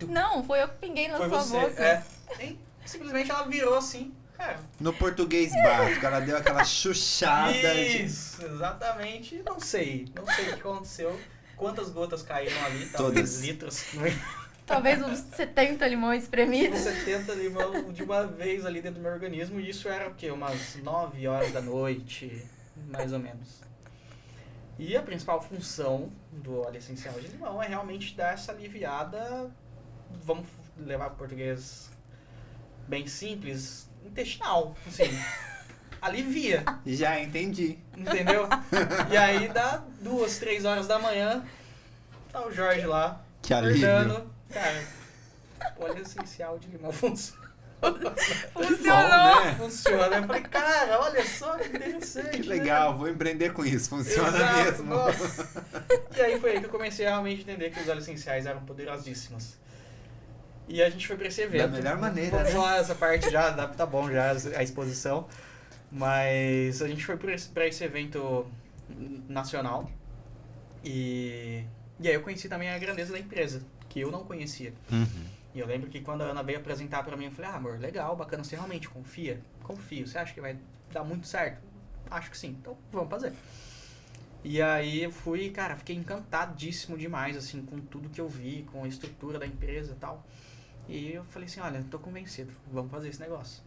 Não, foi eu que pinguei na Foi sua você. boca. E simplesmente ela virou assim. Cara, No português básico, ela deu aquela chuchada de... isso, exatamente. Não sei o que aconteceu. Quantas gotas caíram ali, Todas. talvez litros. Talvez uns 70 limões espremidos. 70 limão de uma vez ali dentro do meu organismo. E isso era o quê? Umas 9 horas da noite, mais ou menos. E a principal função do óleo essencial de limão é realmente dar essa aliviada, vamos levar para o português bem simples, intestinal, assim. Alivia, Já entendi. entendeu? E aí dá 2, 3 horas da manhã, tá o Jorge lá, Que alívio. acordando. Cara, óleo essencial de limão funciona. Funcionou! Bom, né? Funciona. Eu falei, cara, olha só que interessante. Que né? legal, vou empreender com isso. Funciona Exato, mesmo. nossa. E aí foi aí que eu comecei a realmente entender que os óleos essenciais eram poderosíssimos. E a gente foi pra esse evento. Da melhor maneira, Vamos né? lá, essa parte já, tá bom já, a exposição. Mas a gente foi pra esse evento nacional. E aí eu conheci também a grandeza da empresa, que eu não conhecia. Uhum. E eu lembro que quando a Ana veio apresentar pra mim, eu falei, amor, legal, bacana, você realmente confia? Confio, você acha que vai dar muito certo? Acho que sim, então vamos fazer. E aí eu fui, cara, fiquei encantadíssimo demais, assim, com tudo que eu vi, com a estrutura da empresa e tal. E eu falei assim, olha, tô convencido, vamos fazer esse negócio.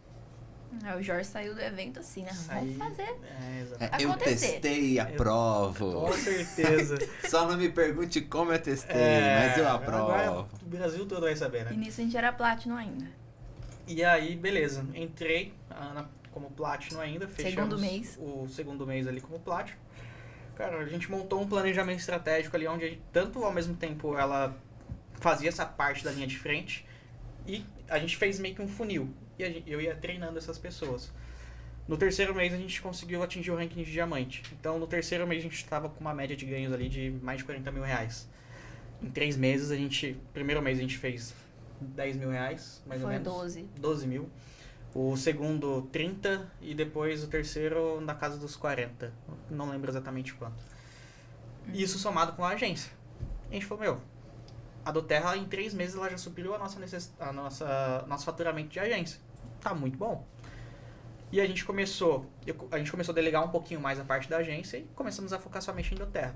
Aí o Jorge saiu do evento assim, né? Saí- Vamos fazer. exatamente. Eu Acontecer. testei e aprovo. Com certeza. Só não me pergunte como eu testei, mas eu aprovo. Agora o Brasil todo vai saber, né? E nisso a gente era Platinum ainda. E aí, beleza, entrei, a Ana como Platinum ainda, fechamos Segundo mês. o segundo mês ali como Platinum. Cara, a gente montou um planejamento estratégico ali, onde a gente, tanto ao mesmo tempo ela fazia essa parte da linha de frente, e a gente fez meio que um funil, e eu ia treinando essas pessoas. No terceiro mês a gente conseguiu atingir o ranking de diamante. Então no terceiro mês a gente estava com uma média de ganhos ali de mais de 40 mil reais. Em 3 meses primeiro mês a gente fez 10 mil reais, mais ou Foi menos. 12. 12 mil. O segundo, 30, e depois o terceiro na casa dos 40. Não lembro exatamente quanto. Isso somado com a agência. A gente falou, meu, a do Terra em 3 meses ela já supriu nosso faturamento de agência. Tá muito bom. E a gente começou a delegar um pouquinho mais a parte da agência e começamos a focar somente em do Terra.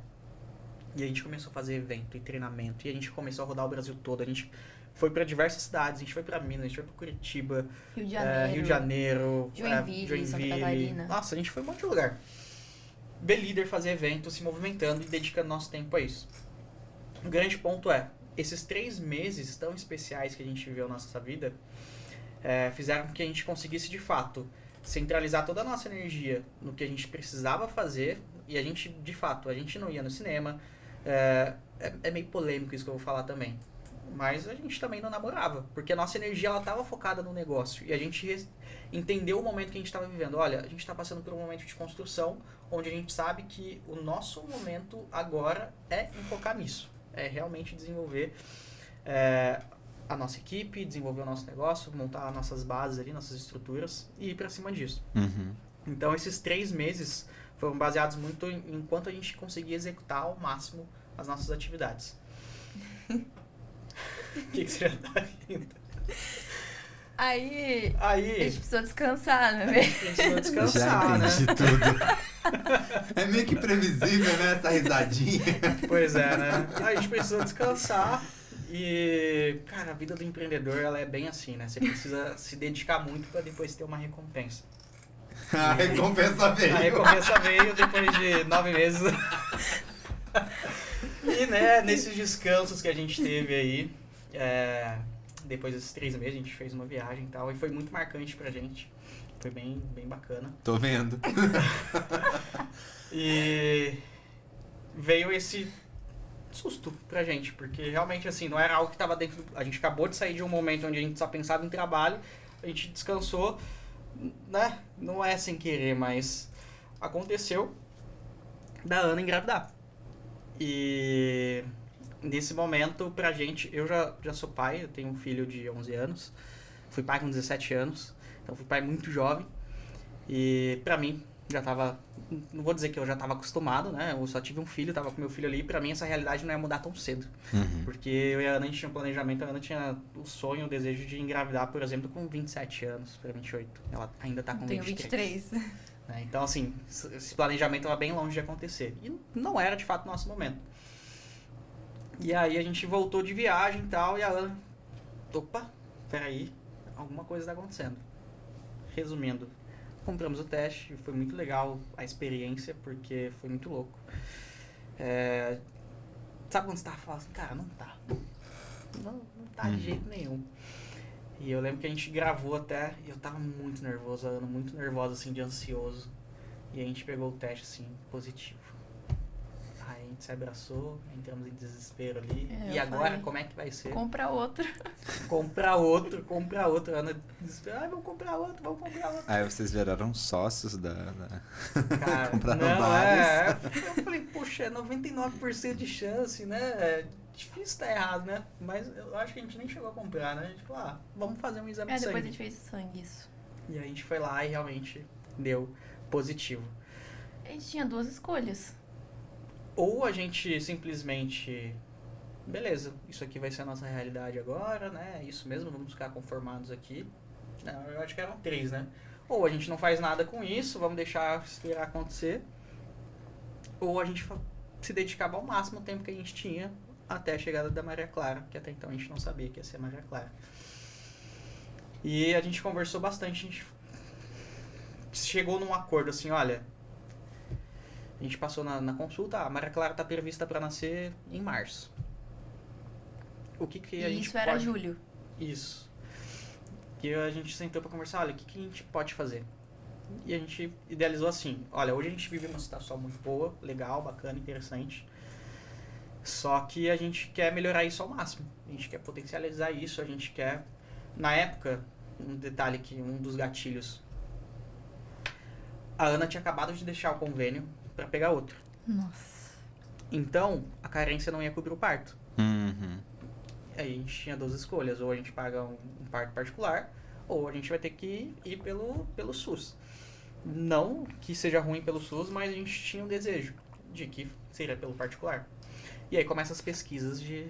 E a gente começou a fazer evento e treinamento. E a gente começou a rodar o Brasil todo. A gente foi para diversas cidades. A gente foi para Minas, a gente foi para Curitiba, Rio de Janeiro, Joinville, Santa Catarina. Nossa, a gente foi um monte de lugar. B-Líder fazer evento, se movimentando e dedicando nosso tempo a isso. O grande ponto é, esses 3 meses tão especiais que a gente viveu na nossa vida, fizeram com que a gente conseguisse, de fato, centralizar toda a nossa energia no que a gente precisava fazer. E a gente, de fato, a gente não ia no cinema. É meio polêmico isso que eu vou falar também. Mas a gente também não namorava, porque a nossa energia ela estava focada no negócio. E a gente entendeu o momento que a gente estava vivendo. Olha, a gente está passando por um momento de construção, onde a gente sabe que o nosso momento agora é focar nisso. É realmente desenvolver a nossa equipe, desenvolver o nosso negócio, montar nossas bases ali, nossas estruturas e ir para cima disso. Uhum. Então, esses 3 meses foram baseados muito em quanto a gente conseguia executar ao máximo as nossas atividades. O que você já tá rindo? Aí, a gente precisou descansar, né? A gente precisou descansar, Já entendi tudo. É meio que previsível, né? Essa risadinha. Pois é, né? A gente precisou descansar e, cara, a vida do empreendedor, ela é bem assim, né? Você precisa se dedicar muito para depois ter uma recompensa. A recompensa veio. A recompensa veio depois de 9 meses. E, né, nesses descansos que a gente teve aí, depois desses 3 meses, a gente fez uma viagem e tal, e foi muito marcante pra gente. Foi bem, bem bacana. Tô vendo. E veio esse susto pra gente, porque realmente, assim, não era algo que tava dentro... A gente acabou de sair de um momento onde a gente só pensava em trabalho, a gente descansou, né? Não é sem querer, mas aconteceu da Ana engravidar. E nesse momento, pra gente, eu já sou pai, eu tenho um filho de 11 anos, fui pai com 17 anos, então fui pai muito jovem, e pra mim, já tava, não vou dizer que eu já tava acostumado, né, eu só tive um filho, tava com meu filho ali, e pra mim essa realidade não ia mudar tão cedo, porque eu e a Ana, a gente tinha um planejamento, a Ana tinha o sonho, o desejo de engravidar, por exemplo, com 27 anos pra 28, ela ainda tá com 23. Então, assim, esse planejamento estava bem longe de acontecer. E não era, de fato, nosso momento. E aí a gente voltou de viagem e tal, e a Ana... Opa, peraí, alguma coisa está acontecendo. Resumindo, compramos o teste, foi muito legal a experiência, porque foi muito louco. Sabe quando você tava falando assim, cara, não tá. Não tá de jeito nenhum. E eu lembro que a gente gravou até, e eu tava muito nervoso, a Ana muito nervosa, assim, de ansioso. E a gente pegou o teste, assim, positivo. Aí a gente se abraçou, entramos em desespero ali. E agora, falei, como é que vai ser? Compra outro. Comprar outro. A Ana disse, vamos comprar outro. Aí vocês viraram sócios da... Cara, compraram não, vários. Eu falei, poxa, é 99% de chance, né? Difícil estar errado, né? Mas eu acho que a gente nem chegou a comprar, né? A gente falou, vamos fazer um exame de sangue. Depois a gente fez sangue, isso. E aí a gente foi lá e realmente deu positivo. A gente tinha 2 escolhas. Ou a gente simplesmente, beleza, isso aqui vai ser a nossa realidade agora, né? Isso mesmo, vamos ficar conformados aqui. Não, eu acho que eram 3, né? Ou a gente não faz nada com isso, vamos deixar esperar acontecer. Ou a gente se dedicava ao máximo o tempo que a gente tinha até a chegada da Maria Clara, que até então a gente não sabia que ia ser a Maria Clara. E a gente conversou bastante, a gente chegou num acordo assim, olha, a gente passou na consulta, a Maria Clara está prevista para nascer em março. O que a gente isso era julho. Isso. E a gente sentou para conversar, olha, o que a gente pode fazer? E a gente idealizou assim, olha, hoje a gente vive uma situação muito boa, legal, bacana, interessante. Só que a gente quer melhorar isso ao máximo. A gente quer potencializar isso, a gente quer... Na época, um detalhe que um dos gatilhos... A Ana tinha acabado de deixar o convênio para pegar outro. Nossa. Então, a carência não ia cobrir o parto. Uhum. Aí a gente tinha 2 escolhas. Ou a gente paga um parto particular, ou a gente vai ter que ir pelo SUS. Não que seja ruim pelo SUS, mas a gente tinha um desejo de que seria pelo particular. E aí começam as pesquisas de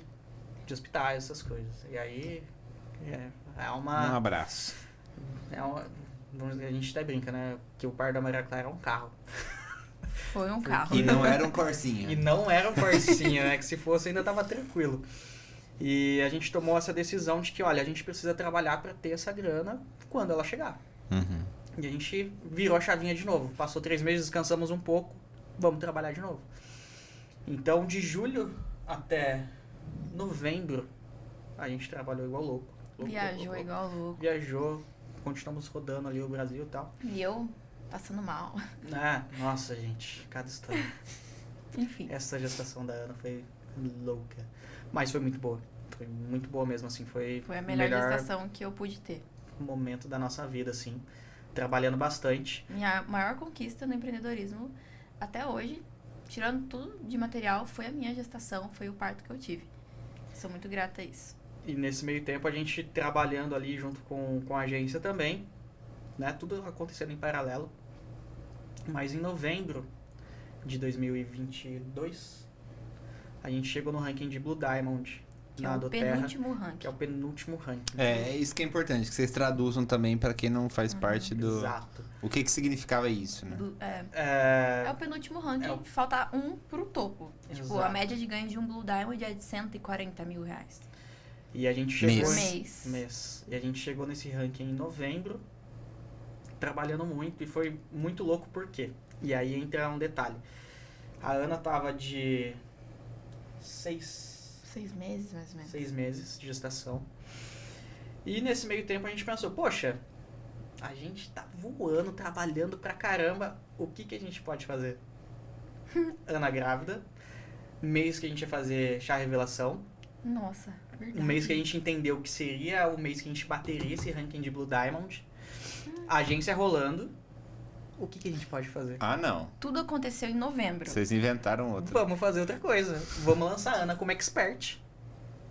hospitais, essas coisas. E aí é uma... Um abraço. A gente até brinca, né? Que o par da Maria Clara é um carro. Foi um carro. E não era um Corsinha. E não era um Corsinha, né? Que se fosse ainda tava tranquilo. E a gente tomou essa decisão de que, olha, a gente precisa trabalhar para ter essa grana quando ela chegar. Uhum. E a gente virou a chavinha de novo. Passou 3 meses, descansamos um pouco, vamos trabalhar de novo. Então, de julho até novembro, a gente trabalhou igual louco. Viajou igual louco. Viajou, continuamos rodando ali o Brasil e tal. E eu passando mal. Nossa, gente, cada história. Enfim. Essa gestação da Ana foi louca. Mas foi muito boa. Foi muito boa mesmo, assim. Foi a melhor gestação que eu pude ter. Momento da nossa vida, assim. Trabalhando bastante. Minha maior conquista no empreendedorismo até hoje, tirando tudo de material, foi a minha gestação, foi o parto que eu tive. Sou muito grata a isso. E nesse meio tempo a gente trabalhando ali junto com a agência também, né? Tudo acontecendo em paralelo. Mas em novembro de 2022, a gente chegou no ranking de Blue Diamond. Que é o penúltimo ranking. Que é o penúltimo ranking. É isso que é importante, que vocês traduzam também para quem não faz parte do... Exato. O que significava isso, né? É o penúltimo ranking, falta um pro topo. Exato. Tipo, a média de ganho de um Blue Diamond é de 140 mil reais. E a gente chegou... Mês. E a gente chegou nesse ranking em novembro, trabalhando muito, e foi muito louco por quê? E aí entra um detalhe. A Ana tava de 6 meses, mais ou menos. 6 meses de gestação. E nesse meio tempo a gente pensou, poxa, a gente tá voando, trabalhando pra caramba, o que a gente pode fazer? Ana grávida, mês que a gente ia fazer chá revelação. Nossa, verdade. Um mês que a gente entendeu que seria o mês que a gente bateria esse ranking de Blue Diamond. A agência rolando. O que a gente pode fazer? Ah, não. Tudo aconteceu em novembro. Vocês inventaram outro. Vamos fazer outra coisa. Vamos lançar a Ana como expert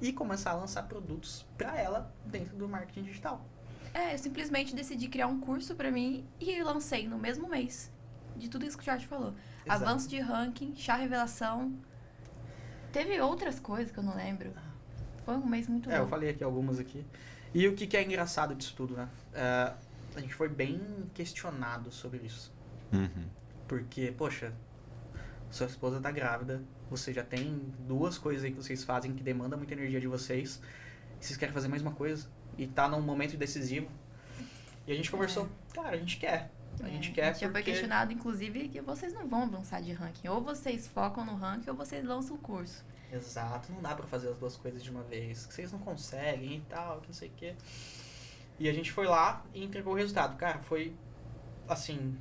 e começar a lançar produtos pra ela dentro do marketing digital. Eu simplesmente decidi criar um curso pra mim e lancei no mesmo mês. De tudo isso que o Jorge falou. Exato. Avanço de ranking, chá revelação. Teve outras coisas que eu não lembro. Foi um mês muito louco. Eu falei aqui algumas aqui. E o que é engraçado disso tudo, né? A gente foi bem questionado sobre isso. Uhum. Porque, poxa, sua esposa tá grávida, você já tem 2 coisas aí que vocês fazem que demandam muita energia de vocês, e vocês querem fazer mais uma coisa, e tá num momento decisivo. E a gente conversou, cara, a gente quer. A gente quer já foi questionado, inclusive, que vocês não vão avançar de ranking. Ou vocês focam no ranking, ou vocês lançam o curso. Exato, não dá pra fazer as 2 coisas de uma vez, que vocês não conseguem e tal, que não sei o quê. E a gente foi lá e entregou o resultado. Cara, foi, assim,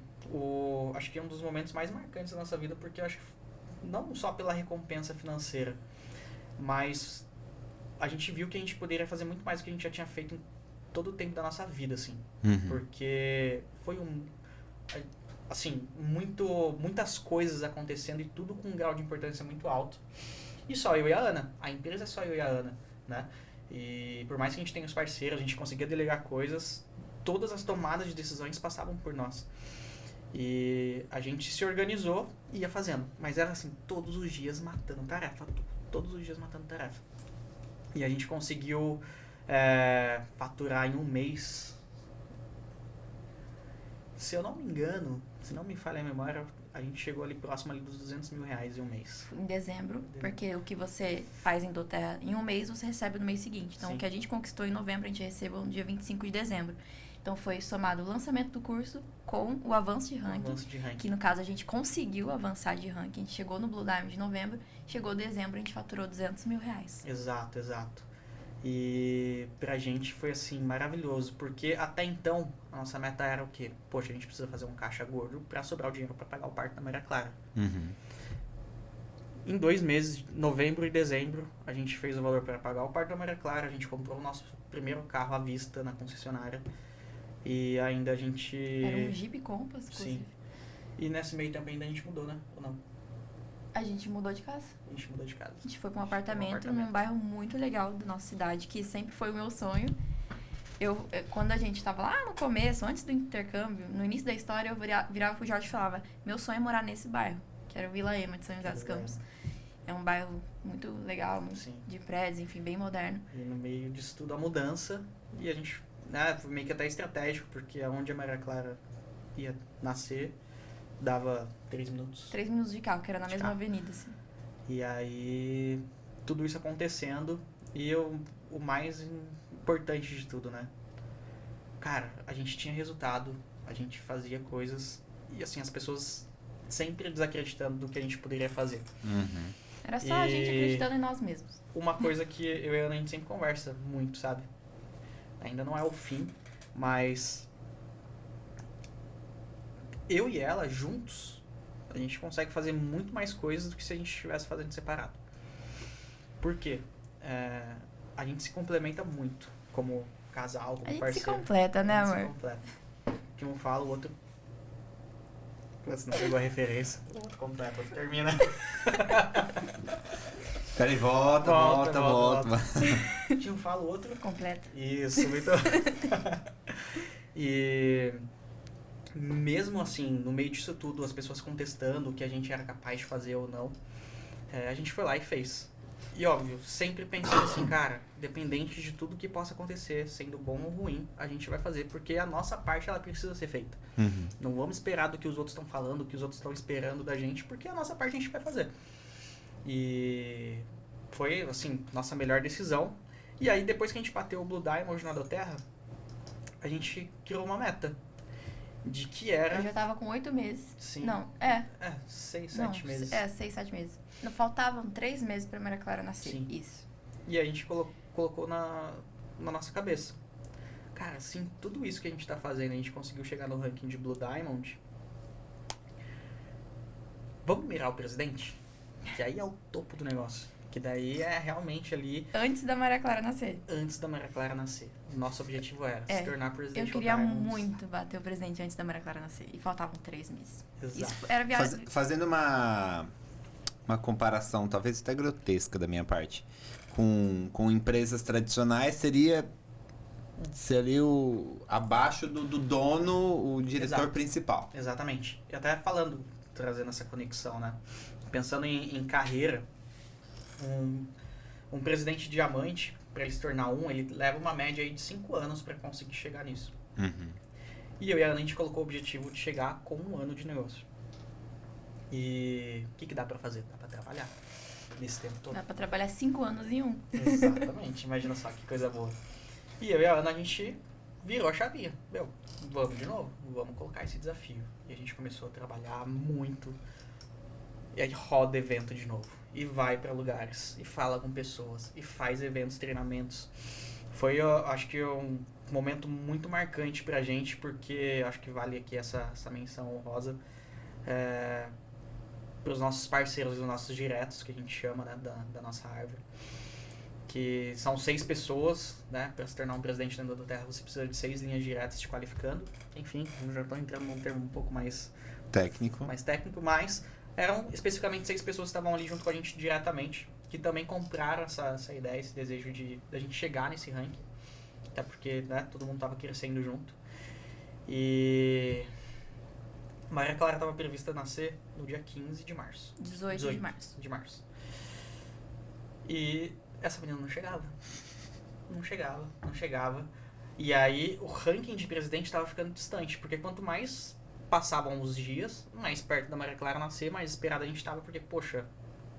acho que é um dos momentos mais marcantes da nossa vida, porque eu acho que não só pela recompensa financeira, mas a gente viu que a gente poderia fazer muito mais do que a gente já tinha feito em todo o tempo da nossa vida, assim. Uhum. Porque foi assim, muitas coisas acontecendo e tudo com um grau de importância muito alto. E só eu e a Ana. A empresa é só eu e a Ana, né? E por mais que a gente tenha os parceiros, a gente conseguia delegar coisas, todas as tomadas de decisões passavam por nós. E a gente se organizou e ia fazendo. Mas era assim, todos os dias matando tarefa. Todos os dias matando tarefa. E a gente conseguiu faturar em um mês. Se eu não me engano, se não me falha a memória, a gente chegou ali próximo ali dos 200 mil reais em um mês. Em dezembro, porque o que você faz em Doterra em um mês, você recebe no mês seguinte. Então, Sim. o que a gente conquistou em novembro, a gente recebeu no dia 25 de dezembro. Então, foi somado o lançamento do curso com o avanço de ranking. Que, no caso, a gente conseguiu avançar de ranking. A gente chegou no Blue Diamond de novembro, chegou dezembro, a gente faturou 200 mil reais. Exato, exato. E pra gente foi assim, maravilhoso, porque até então a nossa meta era o quê? Poxa, a gente precisa fazer um caixa gordo pra sobrar o dinheiro pra pagar o parto da Maria Clara. Uhum. Em 2 meses, novembro e dezembro, a gente fez o valor para pagar o parto da Maria Clara, a gente comprou o nosso primeiro carro à vista na concessionária e ainda a gente... Era um Jeep Compass, inclusive. Sim. E nesse meio tempo ainda a gente mudou, né? Ou não? A gente mudou de casa. A gente mudou de casa. A gente foi pra um apartamento num bairro muito legal da nossa cidade, que sempre foi o meu sonho. Quando a gente tava lá no começo, antes do intercâmbio, no início da história, eu virava pro Jorge e falava: meu sonho é morar nesse bairro, que era o Vila Ema de São José dos Campos. É um bairro muito legal, muito de prédios, enfim, bem moderno. E no meio disso tudo, a mudança, e a gente, né, foi meio que até estratégico, porque aonde a Maria Clara ia nascer, dava 3 minutos. 3 minutos de carro, que era na mesma avenida, assim. E aí, tudo isso acontecendo, e o mais importante de tudo, né? Cara, a gente tinha resultado, a gente fazia coisas, e assim, as pessoas sempre desacreditando do que a gente poderia fazer. Era só a gente acreditando em nós mesmos. Uma coisa que eu e a Ana, a gente sempre conversa muito, sabe? Ainda não é o fim, mas eu e ela juntos, a gente consegue fazer muito mais coisas do que se a gente estivesse fazendo separado. Por quê? A gente se complementa muito como casal, como parceiro. A gente se completa, né, amor? A gente se completa. Que um fala, o outro... Você não pegou a referência. O outro completa, o outro termina. Peraí, volta. Um fala, o outro... Completa. Isso, muito... E... mesmo assim, no meio disso tudo, as pessoas contestando o que a gente era capaz de fazer ou não, a gente foi lá e fez. E óbvio, sempre pensando assim, cara, dependente de tudo que possa acontecer, sendo bom ou ruim, a gente vai fazer, porque a nossa parte, ela precisa ser feita. Não vamos esperar do que os outros estão falando, do que os outros estão esperando da gente, porque a nossa parte a gente vai fazer. E foi, assim, nossa melhor decisão. E aí, depois que a gente bateu o Blue Diamond na Doterra, a gente criou uma meta. De que era... Eu já tava com 8 meses. Sim. Não, 6, 7 meses. 6, 7 meses. Não, faltavam 3 meses pra Maria Clara nascer. Sim. Isso. E a gente colocou na nossa cabeça. Cara, assim, tudo isso que a gente tá fazendo, a gente conseguiu chegar no ranking de Blue Diamond. Vamos mirar o presidente? Que aí é o topo do negócio. Que daí é realmente ali... Antes da Maria Clara nascer. Antes da Maria Clara nascer. Nonosso objetivo era se tornar presidente. Eu queria muito bater o presidente antes da Maria Clara nascer. E faltavam 3 meses. Exato. Isso era viagem. Fazendo uma comparação, talvez até grotesca da minha parte, com empresas tradicionais, seria abaixo do dono, o diretor principal. Exatamente. E até trazendo essa conexão, né? Pensando em carreira, um presidente diamante, para ele se tornar ele leva uma média aí de 5 anos para conseguir chegar nisso. E eu e a Ana, a gente colocou o objetivo de chegar com 1 ano de negócio. E o que dá para fazer? Dá para trabalhar nesse tempo todo. Dá para trabalhar 5 anos em 1. Exatamente, imagina só que coisa boa. E eu e a Ana, a gente virou a chavinha. Vamos de novo, vamos colocar esse desafio. E a gente começou a trabalhar muito. E aí roda evento de novo. E vai para lugares, e fala com pessoas, e faz eventos, treinamentos. Foi, acho que, um momento muito marcante pra gente, porque acho que vale aqui essa menção honrosa para os nossos parceiros, os nossos diretos, que a gente chama, né, da nossa árvore. Que são 6 pessoas, né? Para se tornar um presidente dentro da Terra, você precisa de 6 linhas diretas te qualificando. Enfim, eu já estou entrando num termo um pouco mais técnico, mas eram especificamente 6 pessoas que estavam ali junto com a gente diretamente, que também compraram essa ideia, esse desejo da gente chegar nesse ranking. Até porque, né, todo mundo estava crescendo junto. E Maria Clara estava prevista nascer no dia 15 de março. 18 de março. E essa menina não chegava. E aí o ranking de presidente estava ficando distante, porque quanto mais passavam os dias, mais perto da Maria Clara nascer, mais esperada a gente estava, porque, poxa,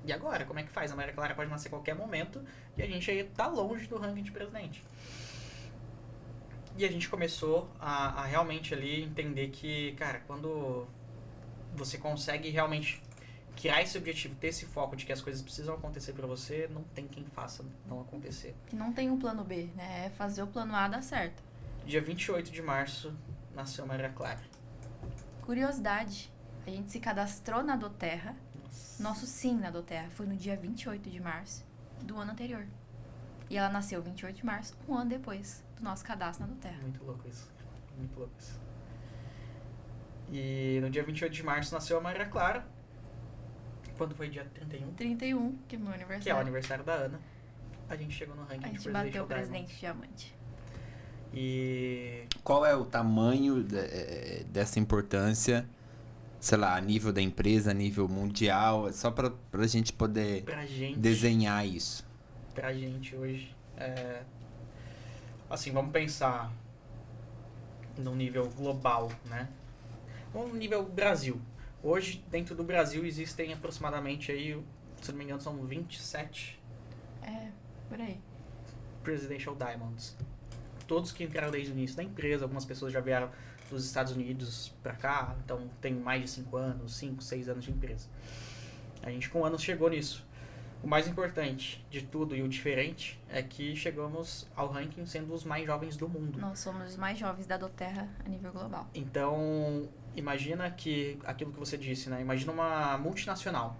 e agora? Como é que faz? A Maria Clara pode nascer a qualquer momento e a gente aí tá longe do ranking de presidente. E a gente começou a realmente ali entender que, cara, quando você consegue realmente criar esse objetivo, ter esse foco de que as coisas precisam acontecer pra você, não tem quem faça não acontecer. Que não tem um plano B, né? É fazer o plano A dar certo. Dia 28 de março, nasceu Maria Clara. Curiosidade, a gente se cadastrou na Doterra. Nosso sim na Doterra foi no dia 28 de março do ano anterior. E ela nasceu 28 de março, 1 ano depois do nosso cadastro na Doterra. Muito louco isso. E no dia 28 de março nasceu a Maria Clara. Quando foi dia 31? 31, que é meu aniversário. Que é o aniversário da Ana. A gente chegou no ranking de Presidential Diamond. A gente bateu o presidente diamante. E Qual é o tamanho dessa importância, sei lá, a nível da empresa, a nível mundial, só pra gente poder pra gente, desenhar isso? pra gente hoje, assim, vamos pensar no nível global, né? No nível Brasil. Hoje, dentro do Brasil, existem aproximadamente aí, se não me engano, são 27 Por aí. Presidential Diamonds. Todos que entraram desde o início da empresa, algumas pessoas já vieram dos Estados Unidos pra cá, então tem mais de 5 anos, 5, 6 anos de empresa. A gente com anos chegou nisso. O mais importante de tudo e o diferente é que chegamos ao ranking sendo os mais jovens do mundo. Nós somos os mais jovens da Doterra a nível global. Então, imagina que aquilo que você disse, né? Imagina uma multinacional.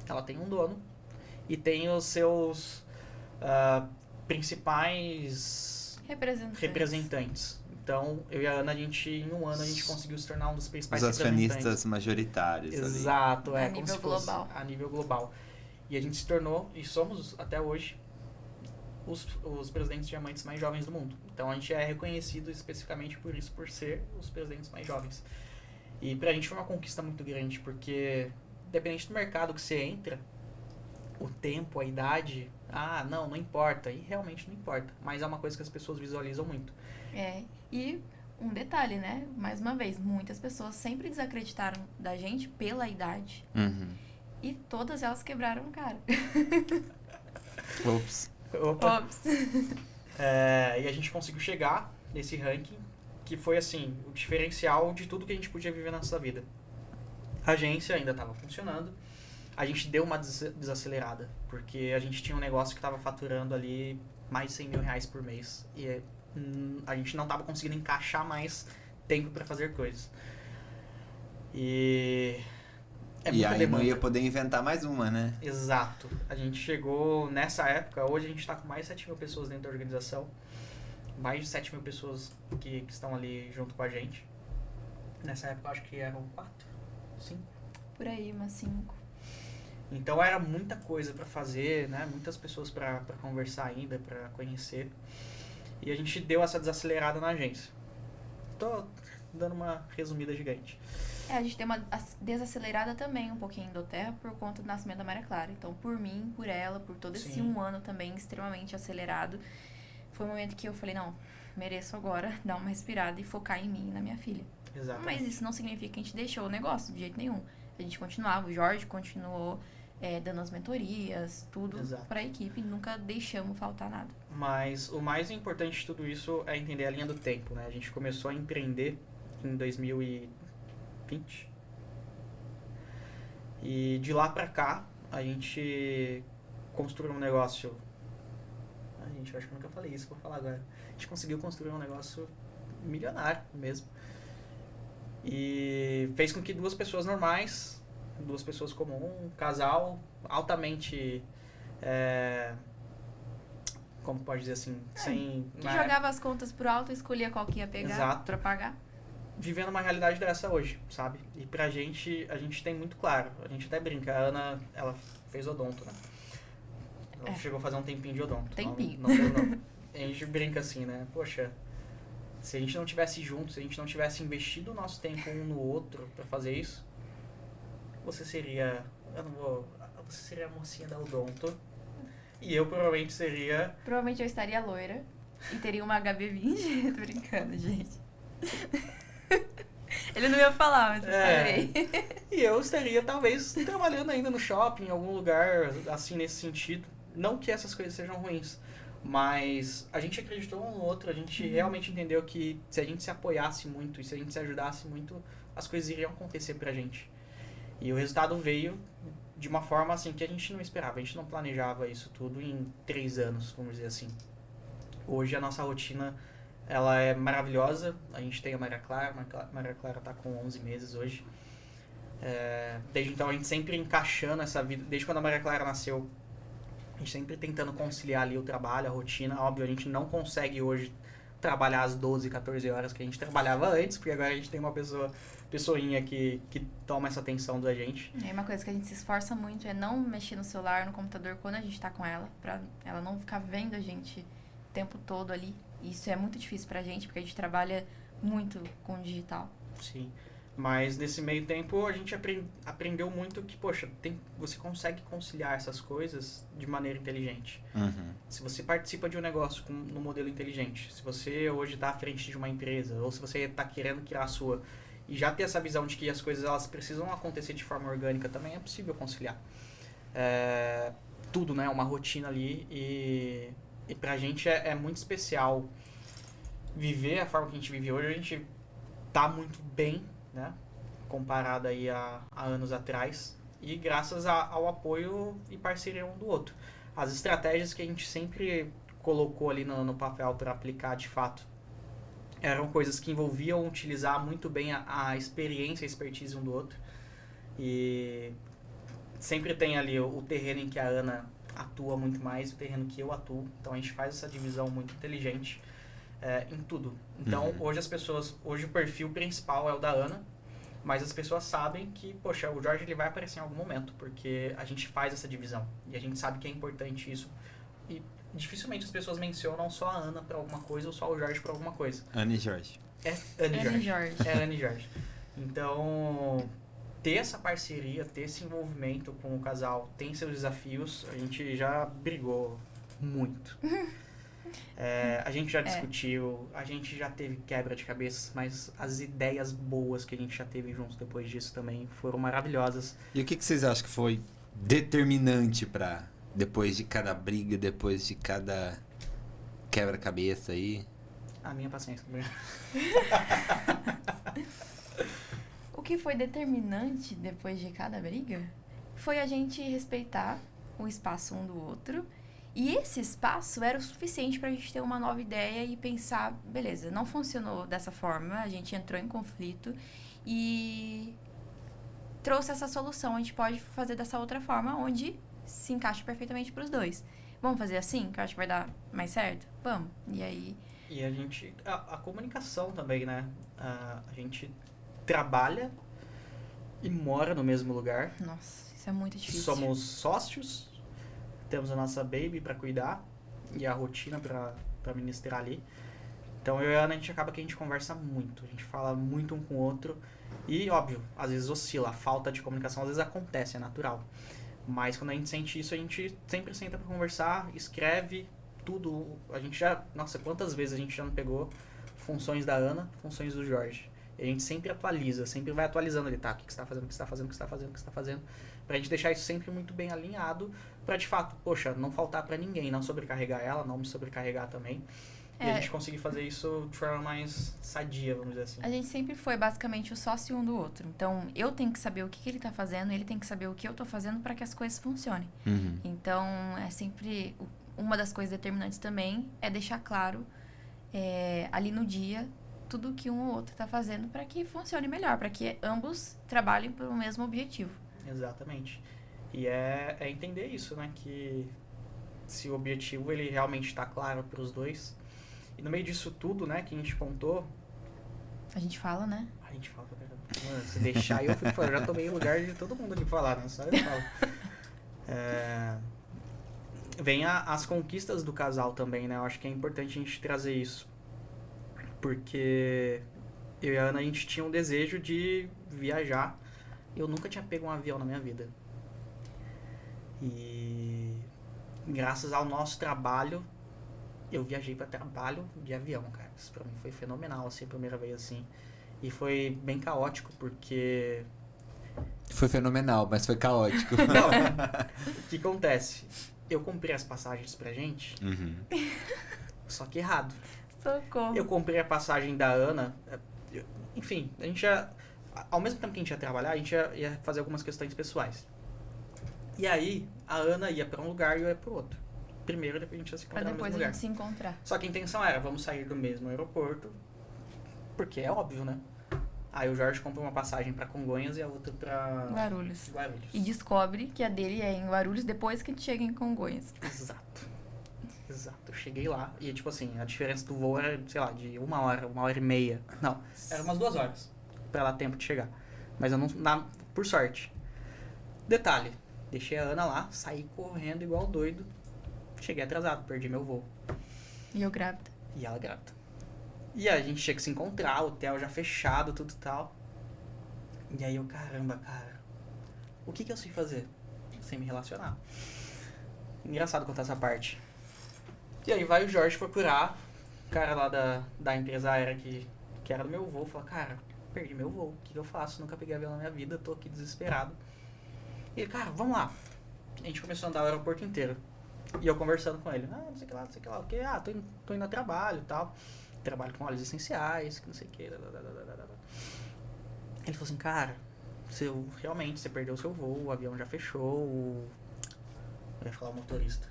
Ela tem um dono e tem os seus principais representantes. Então, eu e a Ana, em um ano, a gente conseguiu se tornar um dos principais Os representantes. acionistas majoritários ali. Exato, A como nível se fosse global. a nível global. E a gente se tornou, e somos até hoje, os presidentes diamantes mais jovens do mundo. Então a gente é reconhecido especificamente por isso, por ser os presidentes mais jovens. E pra gente foi uma conquista muito grande, porque dependente do mercado que você entra, o tempo, a idade, não importa. E realmente não importa. Mas é uma coisa que as pessoas visualizam muito. E um detalhe, né? Mais uma vez, muitas pessoas sempre desacreditaram da gente pela idade. Uhum. E todas elas quebraram o cara. Ops. Ops. E a gente conseguiu chegar nesse ranking, que foi assim, o diferencial de tudo que a gente podia viver na nossa vida. A agência ainda estava funcionando, a gente deu uma desacelerada, porque a gente tinha um negócio que estava faturando ali mais de 100 mil reais por mês, e a gente não estava conseguindo encaixar mais tempo para fazer coisas. E aí demanda. não ia poder inventar mais uma, né? Exato. A gente chegou nessa época, hoje a gente está com mais de 7 mil pessoas dentro da organização. Mais de 7 mil pessoas que estão ali junto com a gente. Nessa época acho que eram 4, 5. Por aí, umas 5. Então era muita coisa para fazer, né? Muitas pessoas para conversar ainda, para conhecer. E a gente deu essa desacelerada na agência. Tô dando uma resumida gigante. A gente tem uma desacelerada também um pouquinho do Terra por conta do nascimento da Maria Clara. Então, por mim, por ela, por todo esse Sim. um ano também extremamente acelerado, foi um momento que eu falei, não, mereço agora dar uma respirada e focar em mim e na minha filha. Exatamente. Mas isso não significa que a gente deixou o negócio de jeito nenhum. A gente continuava, o Jorge continuou dando as mentorias, tudo Exato. para a equipe, nunca deixamos faltar nada. Mas o mais importante de tudo isso é entender a linha do tempo, né? A gente começou a empreender em 2020. E de lá pra cá, a gente construiu um negócio... eu acho que eu nunca falei isso, vou falar agora. A gente conseguiu construir um negócio milionário mesmo. E fez com que duas pessoas normais, duas pessoas comuns, um casal altamente... como pode dizer assim? Sem... Que jogava as contas pro alto e escolhia qual que ia pegar. Exato. Pra pagar. Vivendo uma realidade dessa hoje, sabe? E pra gente, a gente tem muito claro. A gente até brinca. A Ana, ela fez odonto, né? Ela chegou a fazer um tempinho de odonto. Tempinho. Não terminou. A gente brinca assim, né? Poxa, se a gente não tivesse junto, se a gente não tivesse investido o nosso tempo um no outro pra fazer isso, você seria... Você seria a mocinha da odonto. E eu provavelmente seria... Provavelmente eu estaria loira e teria uma HB20. Tô brincando, gente. Ele não ia falar, mas eu falei. E eu estaria, talvez, trabalhando ainda no shopping, em algum lugar, assim, nesse sentido. Não que essas coisas sejam ruins, mas a gente acreditou um no outro, a gente realmente entendeu que se a gente se apoiasse muito e se a gente se ajudasse muito, as coisas iriam acontecer pra gente. E o resultado veio de uma forma, assim, que a gente não esperava. A gente não planejava isso tudo em 3 anos, vamos dizer assim. Hoje a nossa rotina... ela é maravilhosa. A gente tem a Maria Clara. A Maria Clara tá com 11 meses hoje. Desde então a gente sempre encaixando essa vida. Desde quando a Maria Clara nasceu, a gente sempre tentando conciliar ali o trabalho, a rotina. Óbvio, a gente não consegue hoje trabalhar as 12, 14 horas que a gente trabalhava antes, porque agora a gente tem uma pessoinha que toma essa atenção da gente. É uma coisa que a gente se esforça muito é não mexer no celular, no computador quando a gente tá com ela, pra ela não ficar vendo a gente o tempo todo ali. Isso é muito difícil pra gente, porque a gente trabalha muito com o digital. Sim. Mas nesse meio tempo a gente aprendeu muito que, poxa, você consegue conciliar essas coisas de maneira inteligente. Uhum. Se você participa de um negócio no modelo inteligente, se você hoje está à frente de uma empresa, ou se você está querendo criar a sua, e já ter essa visão de que as coisas elas precisam acontecer de forma orgânica, também é possível conciliar. Tudo, né? Uma rotina ali, e pra gente é muito especial viver a forma que a gente vive hoje. A gente tá muito bem, né, comparado aí a anos atrás, e graças ao apoio e parceria um do outro. As estratégias que a gente sempre colocou ali no papel para aplicar de fato eram coisas que envolviam utilizar muito bem a experiência, a expertise um do outro, e sempre tem ali o terreno em que a Ana atua muito mais, o terreno que eu atuo, então a gente faz essa divisão muito inteligente em tudo. Então, hoje o perfil principal é o da Ana, mas as pessoas sabem que, poxa, o Jorge ele vai aparecer em algum momento, porque a gente faz essa divisão, e a gente sabe que é importante isso, e dificilmente as pessoas mencionam só a Ana para alguma coisa ou só o Jorge para alguma coisa. Ana e Jorge. É Ana e Jorge. Jorge. É Ana e Jorge. Então, ter essa parceria, ter esse envolvimento com o casal tem seus desafios. A gente já brigou muito. A gente já discutiu, a gente já teve quebra de cabeça, mas as ideias boas que a gente já teve juntos depois disso também foram maravilhosas. E o que vocês acham que foi determinante pra, depois de cada briga, depois de cada quebra-cabeça aí? A minha paciência também. O que foi determinante depois de cada briga foi a gente respeitar o espaço um do outro. E esse espaço era o suficiente pra gente ter uma nova ideia e pensar, beleza, não funcionou dessa forma, a gente entrou em conflito e trouxe essa solução. A gente pode fazer dessa outra forma, onde se encaixa perfeitamente pros dois. Vamos fazer assim, que eu acho que vai dar mais certo? Vamos. E aí... E a gente... A comunicação também, né? A gente trabalha e mora no mesmo lugar. Nossa, isso é muito difícil. Somos sócios, temos a nossa baby pra cuidar e a rotina pra ministrar ali. Então eu e a Ana, a gente acaba que a gente conversa muito, a gente fala muito um com o outro. E, óbvio, às vezes oscila, a falta de comunicação às vezes acontece, é natural. Mas quando a gente sente isso, a gente sempre senta pra conversar, escreve tudo. A gente já... Nossa, quantas vezes a gente já não pegou funções da Ana, funções do Jorge. E a gente sempre atualiza, sempre vai atualizando ali, tá? O que você tá fazendo, o que você tá fazendo, o que você tá fazendo, o que você tá fazendo. Pra gente deixar isso sempre muito bem alinhado, pra de fato, poxa, não faltar pra ninguém, não sobrecarregar ela, não me sobrecarregar também. E a gente conseguir fazer isso de forma mais sadia, vamos dizer assim. A gente sempre foi basicamente o sócio um do outro. Então, eu tenho que saber o que ele tá fazendo, ele tem que saber o que eu tô fazendo para que as coisas funcionem. Uhum. Então, é sempre... Uma das coisas determinantes também é deixar claro ali no dia tudo que um ou outro tá fazendo para que funcione melhor, para que ambos trabalhem para o mesmo objetivo. Exatamente. E é entender isso, né? Que se o objetivo ele realmente está claro para os dois. E no meio disso tudo, né, que a gente contou... A gente fala, né? A gente fala pra caramba. Mano, se deixar eu fico falando. Eu já tomei o lugar de todo mundo de falar, né? Só eu falo. Vem as conquistas do casal também, né? Eu acho que é importante a gente trazer isso. Porque eu e a Ana, a gente tinha um desejo de viajar. Eu nunca tinha pego um avião na minha vida. E graças ao nosso trabalho, eu viajei para trabalho de avião, cara. Isso pra mim foi fenomenal, assim, a primeira vez, assim. E foi bem caótico, porque... Foi fenomenal, mas foi caótico. Não, o que acontece? Eu comprei as passagens pra gente, só que errado. Socorro. Eu comprei a passagem da Ana, enfim, a gente já... Ao mesmo tempo que a gente ia trabalhar, a gente ia fazer algumas questões pessoais. E aí, a Ana ia pra um lugar e eu ia pro outro. Primeiro, depois a gente ia se encontrar no Pra mesmo depois a lugar. gente se encontrar. Só que a intenção era, vamos sair do mesmo aeroporto, porque é óbvio, né? Aí o Jorge comprou uma passagem pra Congonhas e a outra pra... Guarulhos. Guarulhos. E descobre que a dele é em Guarulhos depois que a gente chega em Congonhas. Exato. Eu cheguei lá e, tipo assim, a diferença do voo era, sei lá, de 1 hora e meia. Não, era umas 2 horas pra dar tempo de chegar. Mas eu não... por sorte. Detalhe, deixei a Ana lá, saí correndo igual doido. Cheguei atrasado, perdi meu voo. E eu grávida. E ela grávida. E a gente tinha que se encontrar, o hotel já fechado, tudo e tal. E aí eu, caramba, cara, o que eu sei fazer sem me relacionar? Engraçado contar essa parte. E aí vai o Jorge procurar o cara lá da empresa aérea que era do meu voo. Fala, cara, perdi meu voo, o que eu faço? Nunca peguei avião na minha vida, tô aqui desesperado. E ele, cara, vamos lá. A gente começou a andar o aeroporto inteiro. E eu conversando com ele. Não sei o que lá, não sei o que lá. O que? Tô indo a trabalho e tal. Trabalho com óleos essenciais, que não sei o que. Ele falou assim, cara, realmente, você perdeu o seu voo, o avião já fechou, eu ia falar o motorista.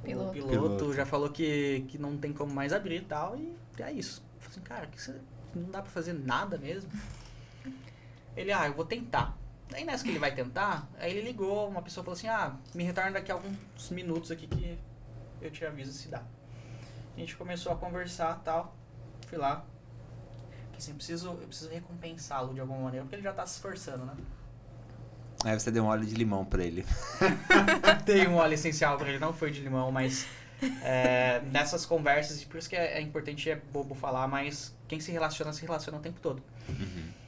O piloto já falou que não tem como mais abrir e tal, e é isso. Eu falei assim, cara, não dá pra fazer nada mesmo? Ele, eu vou tentar. Aí nessa que ele vai tentar, aí ele ligou, uma pessoa falou assim, me retorna daqui a alguns minutos aqui que eu te aviso se dá. A gente começou a conversar e tal, fui lá. Assim, eu preciso recompensá-lo de alguma maneira, porque ele já tá se esforçando, né? Aí você deu um óleo de limão pra ele. Dei um óleo essencial pra ele, não foi de limão, mas nessas conversas, por isso que é importante, é bobo falar, mas quem se relaciona o tempo todo. Uhum.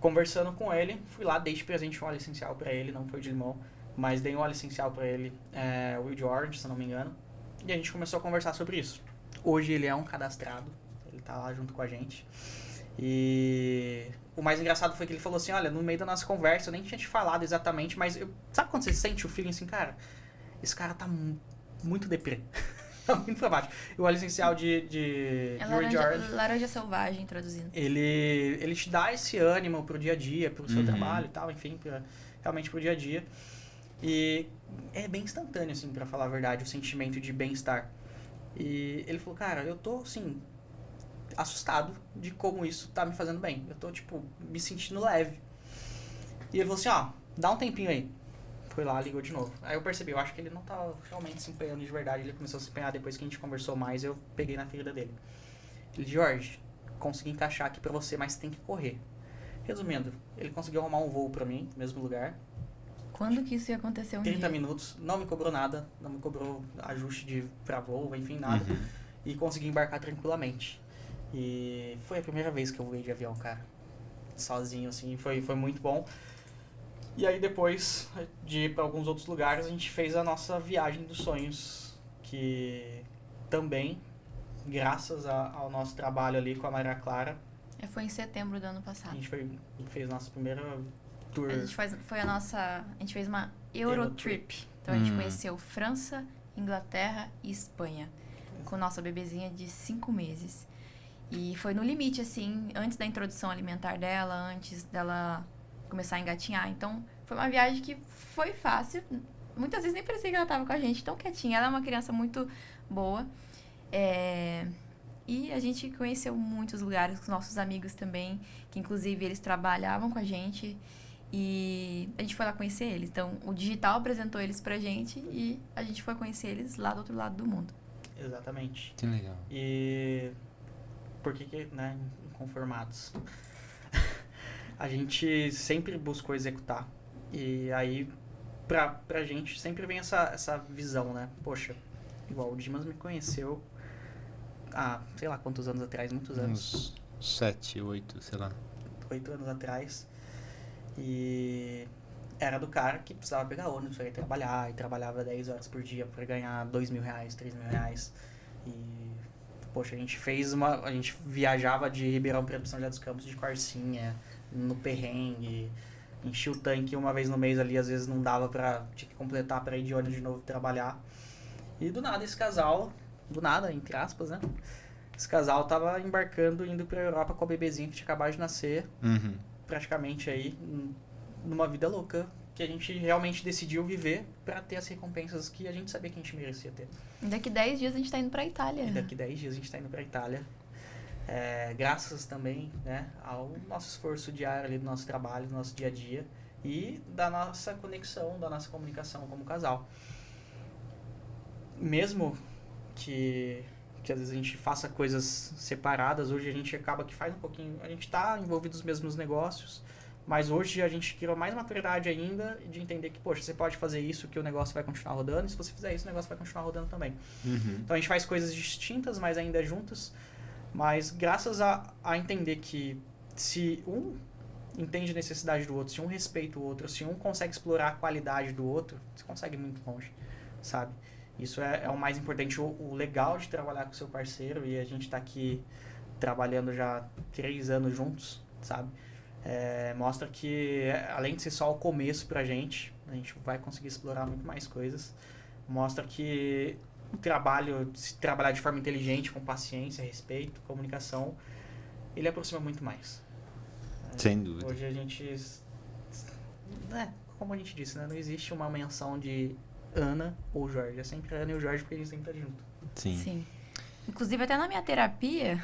Conversando com ele, fui lá, dei de presente um óleo essencial pra ele, não foi de limão, mas dei um óleo essencial pra ele, o Will George, se não me engano, e a gente começou a conversar sobre isso. Hoje ele é um cadastrado, ele tá lá junto com a gente, e o mais engraçado foi que ele falou assim, olha, no meio da nossa conversa, eu nem tinha te falado exatamente, mas sabe quando você sente o feeling assim, cara, esse cara tá muito deprê. Tá muito pra baixo. E o óleo essencial de laranja selvagem, traduzindo. Ele te dá esse ânimo pro dia a dia, pro seu trabalho e tal, enfim, realmente pro dia a dia. E é bem instantâneo, assim, pra falar a verdade, o sentimento de bem-estar. E ele falou, cara, eu tô, assim, assustado de como isso tá me fazendo bem. Eu tô, tipo, me sentindo leve. E ele falou assim, dá um tempinho aí. Foi lá, ligou de novo. Aí eu percebi, eu acho que ele não tava realmente se empenhando de verdade. Ele começou a se empenhar depois que a gente conversou mais, eu peguei na ferida dele. Ele, Jorge, consegui encaixar aqui pra você, mas tem que correr. Resumindo, ele conseguiu arrumar um voo pra mim, no mesmo lugar. Quando que isso ia acontecer 30 minutos, não me cobrou nada, não me cobrou ajuste pra voo, enfim, nada. E consegui embarcar tranquilamente. E foi a primeira vez que eu voei de avião, cara. Sozinho, assim, foi muito bom. E aí depois de ir para alguns outros lugares, a gente fez a nossa viagem dos sonhos, que também, graças ao nosso trabalho ali com a Maria Clara... Foi em setembro do ano passado. A gente fez nossa primeira tour. A gente fez uma Eurotrip. Então a gente conheceu França, Inglaterra e Espanha, com nossa bebezinha de 5 meses. E foi no limite, assim, antes da introdução alimentar dela, antes dela começar a engatinhar. Então, foi uma viagem que foi fácil. Muitas vezes nem parecia que ela estava com a gente, tão quietinha. Ela é uma criança muito boa. E a gente conheceu muitos lugares com os nossos amigos também, que inclusive eles trabalhavam com a gente. E a gente foi lá conhecer eles. Então, o digital apresentou eles pra gente e a gente foi conhecer eles lá do outro lado do mundo. Exatamente. Que legal. E por que, né, inconformados? A gente sempre buscou executar. E aí, pra gente, sempre vem essa visão, né? Poxa, igual o Dimas me conheceu há, sei lá quantos anos atrás, muitos anos. Uns 7, 8, sei lá. 8 anos atrás. E era do cara que precisava pegar ônibus pra ir trabalhar, e trabalhava 10 horas por dia pra ganhar R$2.000, R$3.000. E, poxa, a gente viajava de Ribeirão Preto, São José dos Campos, de Corsinha, no perrengue, enchia o tanque uma vez no mês ali, às vezes não dava tinha que completar pra ir de ônibus de novo trabalhar. E do nada esse casal, do nada, entre aspas, né? Esse casal tava embarcando, indo pra Europa com a bebezinha que tinha acabado de nascer, praticamente aí, numa vida louca, que a gente realmente decidiu viver pra ter as recompensas que a gente sabia que a gente merecia ter. E daqui 10 dias a gente tá indo pra Itália. E daqui 10 dias a gente tá indo pra Itália. Graças também, né, ao nosso esforço diário ali do nosso trabalho, do nosso dia a dia e da nossa conexão, da nossa comunicação como casal. Mesmo que às vezes a gente faça coisas separadas, hoje a gente acaba que faz um pouquinho, a gente tá envolvido nos mesmos negócios, Mas hoje a gente criou mais maturidade ainda de entender que, poxa, você pode fazer isso que o negócio vai continuar rodando, e se você fizer isso, o negócio vai continuar rodando também. Então a gente faz coisas distintas, mas ainda juntas. Mas graças a entender que se um entende a necessidade do outro, se um respeita o outro, se um consegue explorar a qualidade do outro, você consegue ir muito longe, sabe? Isso é o mais importante, o legal de trabalhar com o seu parceiro, e a gente tá aqui trabalhando já 3 anos juntos, sabe? Mostra que, além de ser só o começo pra gente, a gente vai conseguir explorar muito mais coisas. Mostra que o trabalho, se trabalhar de forma inteligente, com paciência, respeito, comunicação, ele aproxima muito mais. Sem dúvida. Hoje a gente... como a gente disse, né? Não existe uma menção de Ana ou Jorge. É sempre a Ana e o Jorge, porque a gente sempre tá junto. Sim. Inclusive, até na minha terapia,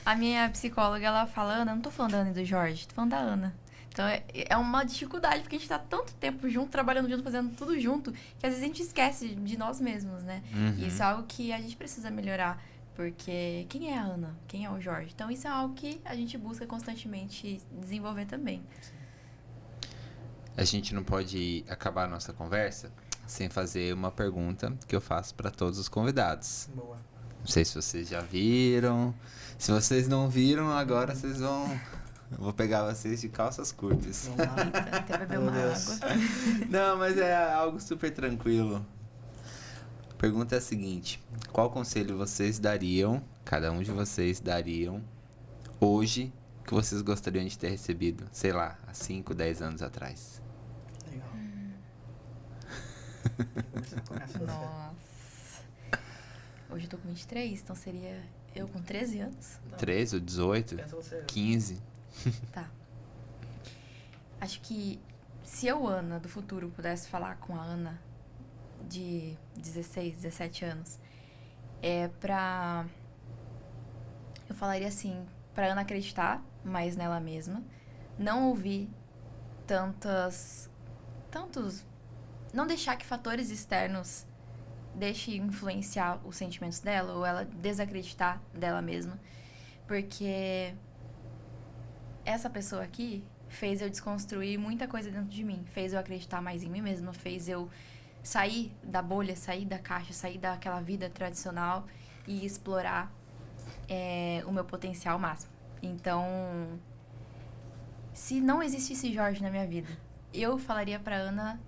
a minha psicóloga, ela fala, Ana, eu não tô falando da Ana e do Jorge, tô falando da Ana. Então, é uma dificuldade, porque a gente tá tanto tempo junto, trabalhando junto, fazendo tudo junto, que às vezes a gente esquece de nós mesmos, né? E isso é algo que a gente precisa melhorar, porque quem é a Ana? Quem é o Jorge? Então, isso é algo que a gente busca constantemente desenvolver também. A gente não pode acabar a nossa conversa sem fazer uma pergunta que eu faço para todos os convidados. Boa. Não sei se vocês já viram. Se vocês não viram, agora vocês vão... Eu vou pegar vocês de calças curtas. Vamos lá. Até beber uma água. Não, mas é algo super tranquilo. A pergunta é a seguinte: qual conselho vocês dariam, cada um de vocês dariam, hoje, que vocês gostariam de ter recebido, sei lá, há 5, 10 anos atrás? Legal. Começa você. Nossa. Hoje eu tô com 23, então seria eu com 13 anos? Não, 13 ou 18? pensa você. 15? Tá. Acho que se eu, Ana, do futuro, pudesse falar com a Ana de 16, 17 anos, eu falaria assim, pra Ana acreditar mais nela mesma, não ouvir não deixar que fatores externos deixem influenciar os sentimentos dela, ou ela desacreditar dela mesma, porque essa pessoa aqui fez eu desconstruir muita coisa dentro de mim, fez eu acreditar mais em mim mesma, fez eu sair da bolha, sair da caixa, sair daquela vida tradicional e explorar o meu potencial máximo. Então, se não existisse Jorge na minha vida, eu falaria pra Ana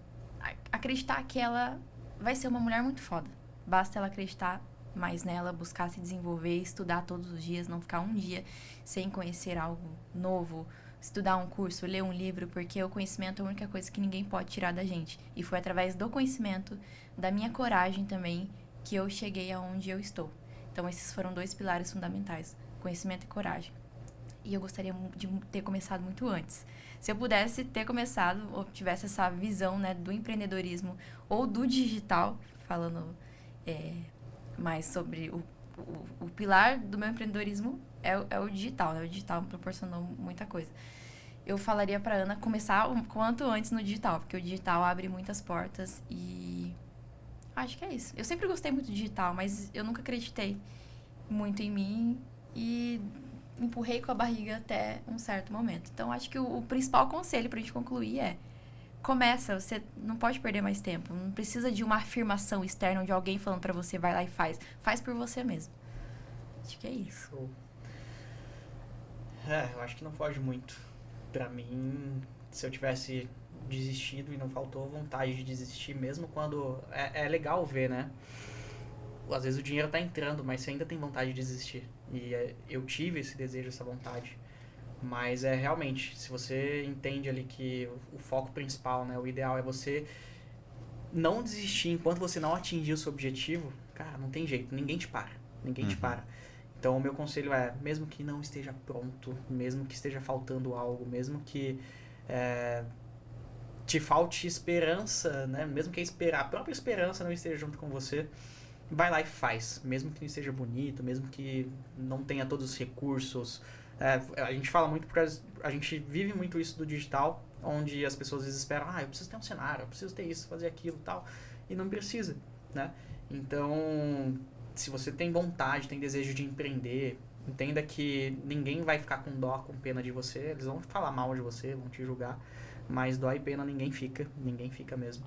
acreditar que ela vai ser uma mulher muito foda. Basta ela acreditar mais nela, buscar se desenvolver, estudar todos os dias, não ficar um dia sem conhecer algo novo, estudar um curso, ler um livro, porque o conhecimento é a única coisa que ninguém pode tirar da gente. E foi através do conhecimento, da minha coragem também, que eu cheguei aonde eu estou. Então, esses foram 2 pilares fundamentais, conhecimento e coragem. E eu gostaria de ter começado muito antes. Se eu pudesse ter começado, ou tivesse essa visão, né, do empreendedorismo ou do digital, falando mais sobre o pilar do meu empreendedorismo é o digital, né? O digital me proporcionou muita coisa. Eu falaria pra Ana começar o quanto antes no digital, porque o digital abre muitas portas e acho que é isso. Eu sempre gostei muito do digital, mas eu nunca acreditei muito em mim e empurrei com a barriga até um certo momento. Então, acho que o principal conselho pra gente concluir começa, você não pode perder mais tempo. Não precisa de uma afirmação externa de alguém falando pra você, vai lá e faz. Faz por você mesmo. Acho que é isso. Show. Eu acho que não foge muito. Pra mim, se eu tivesse desistido e não faltou vontade de desistir, mesmo quando... É legal ver, né? Às vezes o dinheiro tá entrando, mas você ainda tem vontade de desistir. E eu tive esse desejo, essa vontade. Mas realmente, se você entende ali que o foco principal, né, o ideal é você não desistir enquanto você não atingir o seu objetivo, cara, não tem jeito, ninguém te para, ninguém te para. Então, o meu conselho mesmo que não esteja pronto, mesmo que esteja faltando algo, mesmo que te falte esperança, né, mesmo que a própria esperança não esteja junto com você, vai lá e faz, mesmo que não esteja bonito, mesmo que não tenha todos os recursos. A gente fala muito porque a gente vive muito isso do digital, onde as pessoas às vezes esperam, eu preciso ter um cenário, eu preciso ter isso, fazer aquilo e tal, e não precisa, né? Então, se você tem vontade, tem desejo de empreender, Entenda que ninguém vai ficar com dó, com pena de você. Eles vão falar mal de você, vão te julgar. Mas dó e pena ninguém fica mesmo.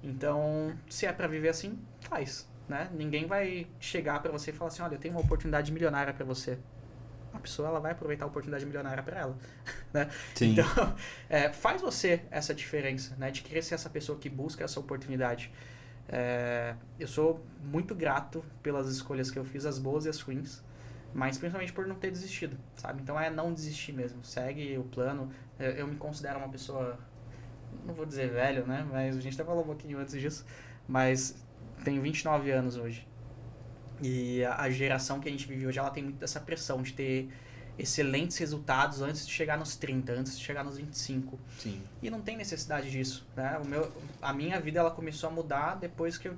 Então, se é pra viver assim, faz, né? Ninguém vai chegar pra você e falar assim, olha, eu tenho uma oportunidade milionária pra você. A pessoa, ela vai aproveitar a oportunidade milionária pra ela, né? Sim. Então, faz você essa diferença, né? De querer ser essa pessoa que busca essa oportunidade. Eu sou muito grato pelas escolhas que eu fiz, as boas e as ruins, mas principalmente por não ter desistido, sabe? Então não desistir mesmo, segue o plano. Eu me considero uma pessoa, não vou dizer velho, né? Mas a gente até falou um pouquinho antes disso, mas tenho 29 anos hoje. E a geração que a gente vive hoje, ela tem muito dessa pressão de ter excelentes resultados antes de chegar nos 30, antes de chegar nos 25. Sim. E não tem necessidade disso, né? A minha vida, ela começou a mudar depois que eu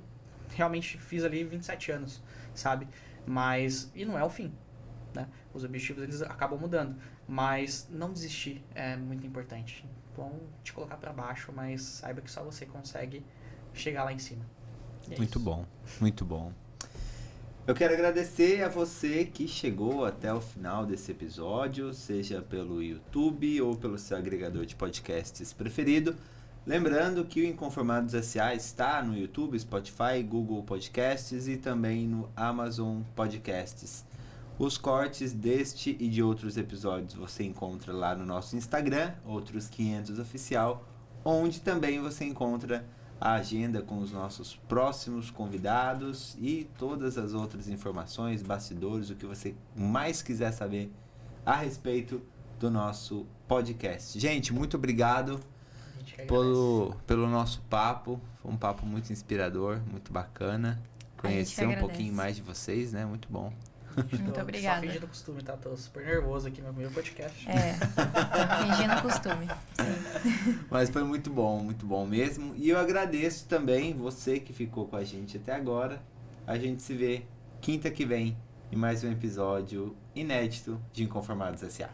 realmente fiz ali 27 anos, sabe? E não é o fim, né? Os objetivos, eles acabam mudando. Mas não desistir é muito importante. Vão te colocar pra baixo, mas saiba que só você consegue chegar lá em cima. Muito bom, muito bom. Eu quero agradecer a você que chegou até o final desse episódio, seja pelo YouTube ou pelo seu agregador de podcasts preferido. Lembrando que o Inconformados S.A. está no YouTube, Spotify, Google Podcasts e também no Amazon Podcasts. Os cortes deste e de outros episódios você encontra lá no nosso Instagram, Outros 500 Oficial, onde também você encontra a agenda com os nossos próximos convidados e todas as outras informações, bastidores, o que você mais quiser saber a respeito do nosso podcast. Gente, muito obrigado pelo nosso papo. Foi um papo muito inspirador, muito bacana. Conhecer um pouquinho mais de vocês, né? Muito bom. Muito obrigada. Só fingindo costume, tá? Tô super nervoso aqui no meu podcast. Fingindo costume. Sim. Mas foi muito bom mesmo. E eu agradeço também você que ficou com a gente até agora. A gente se vê quinta que vem em mais um episódio inédito de Inconformados S.A.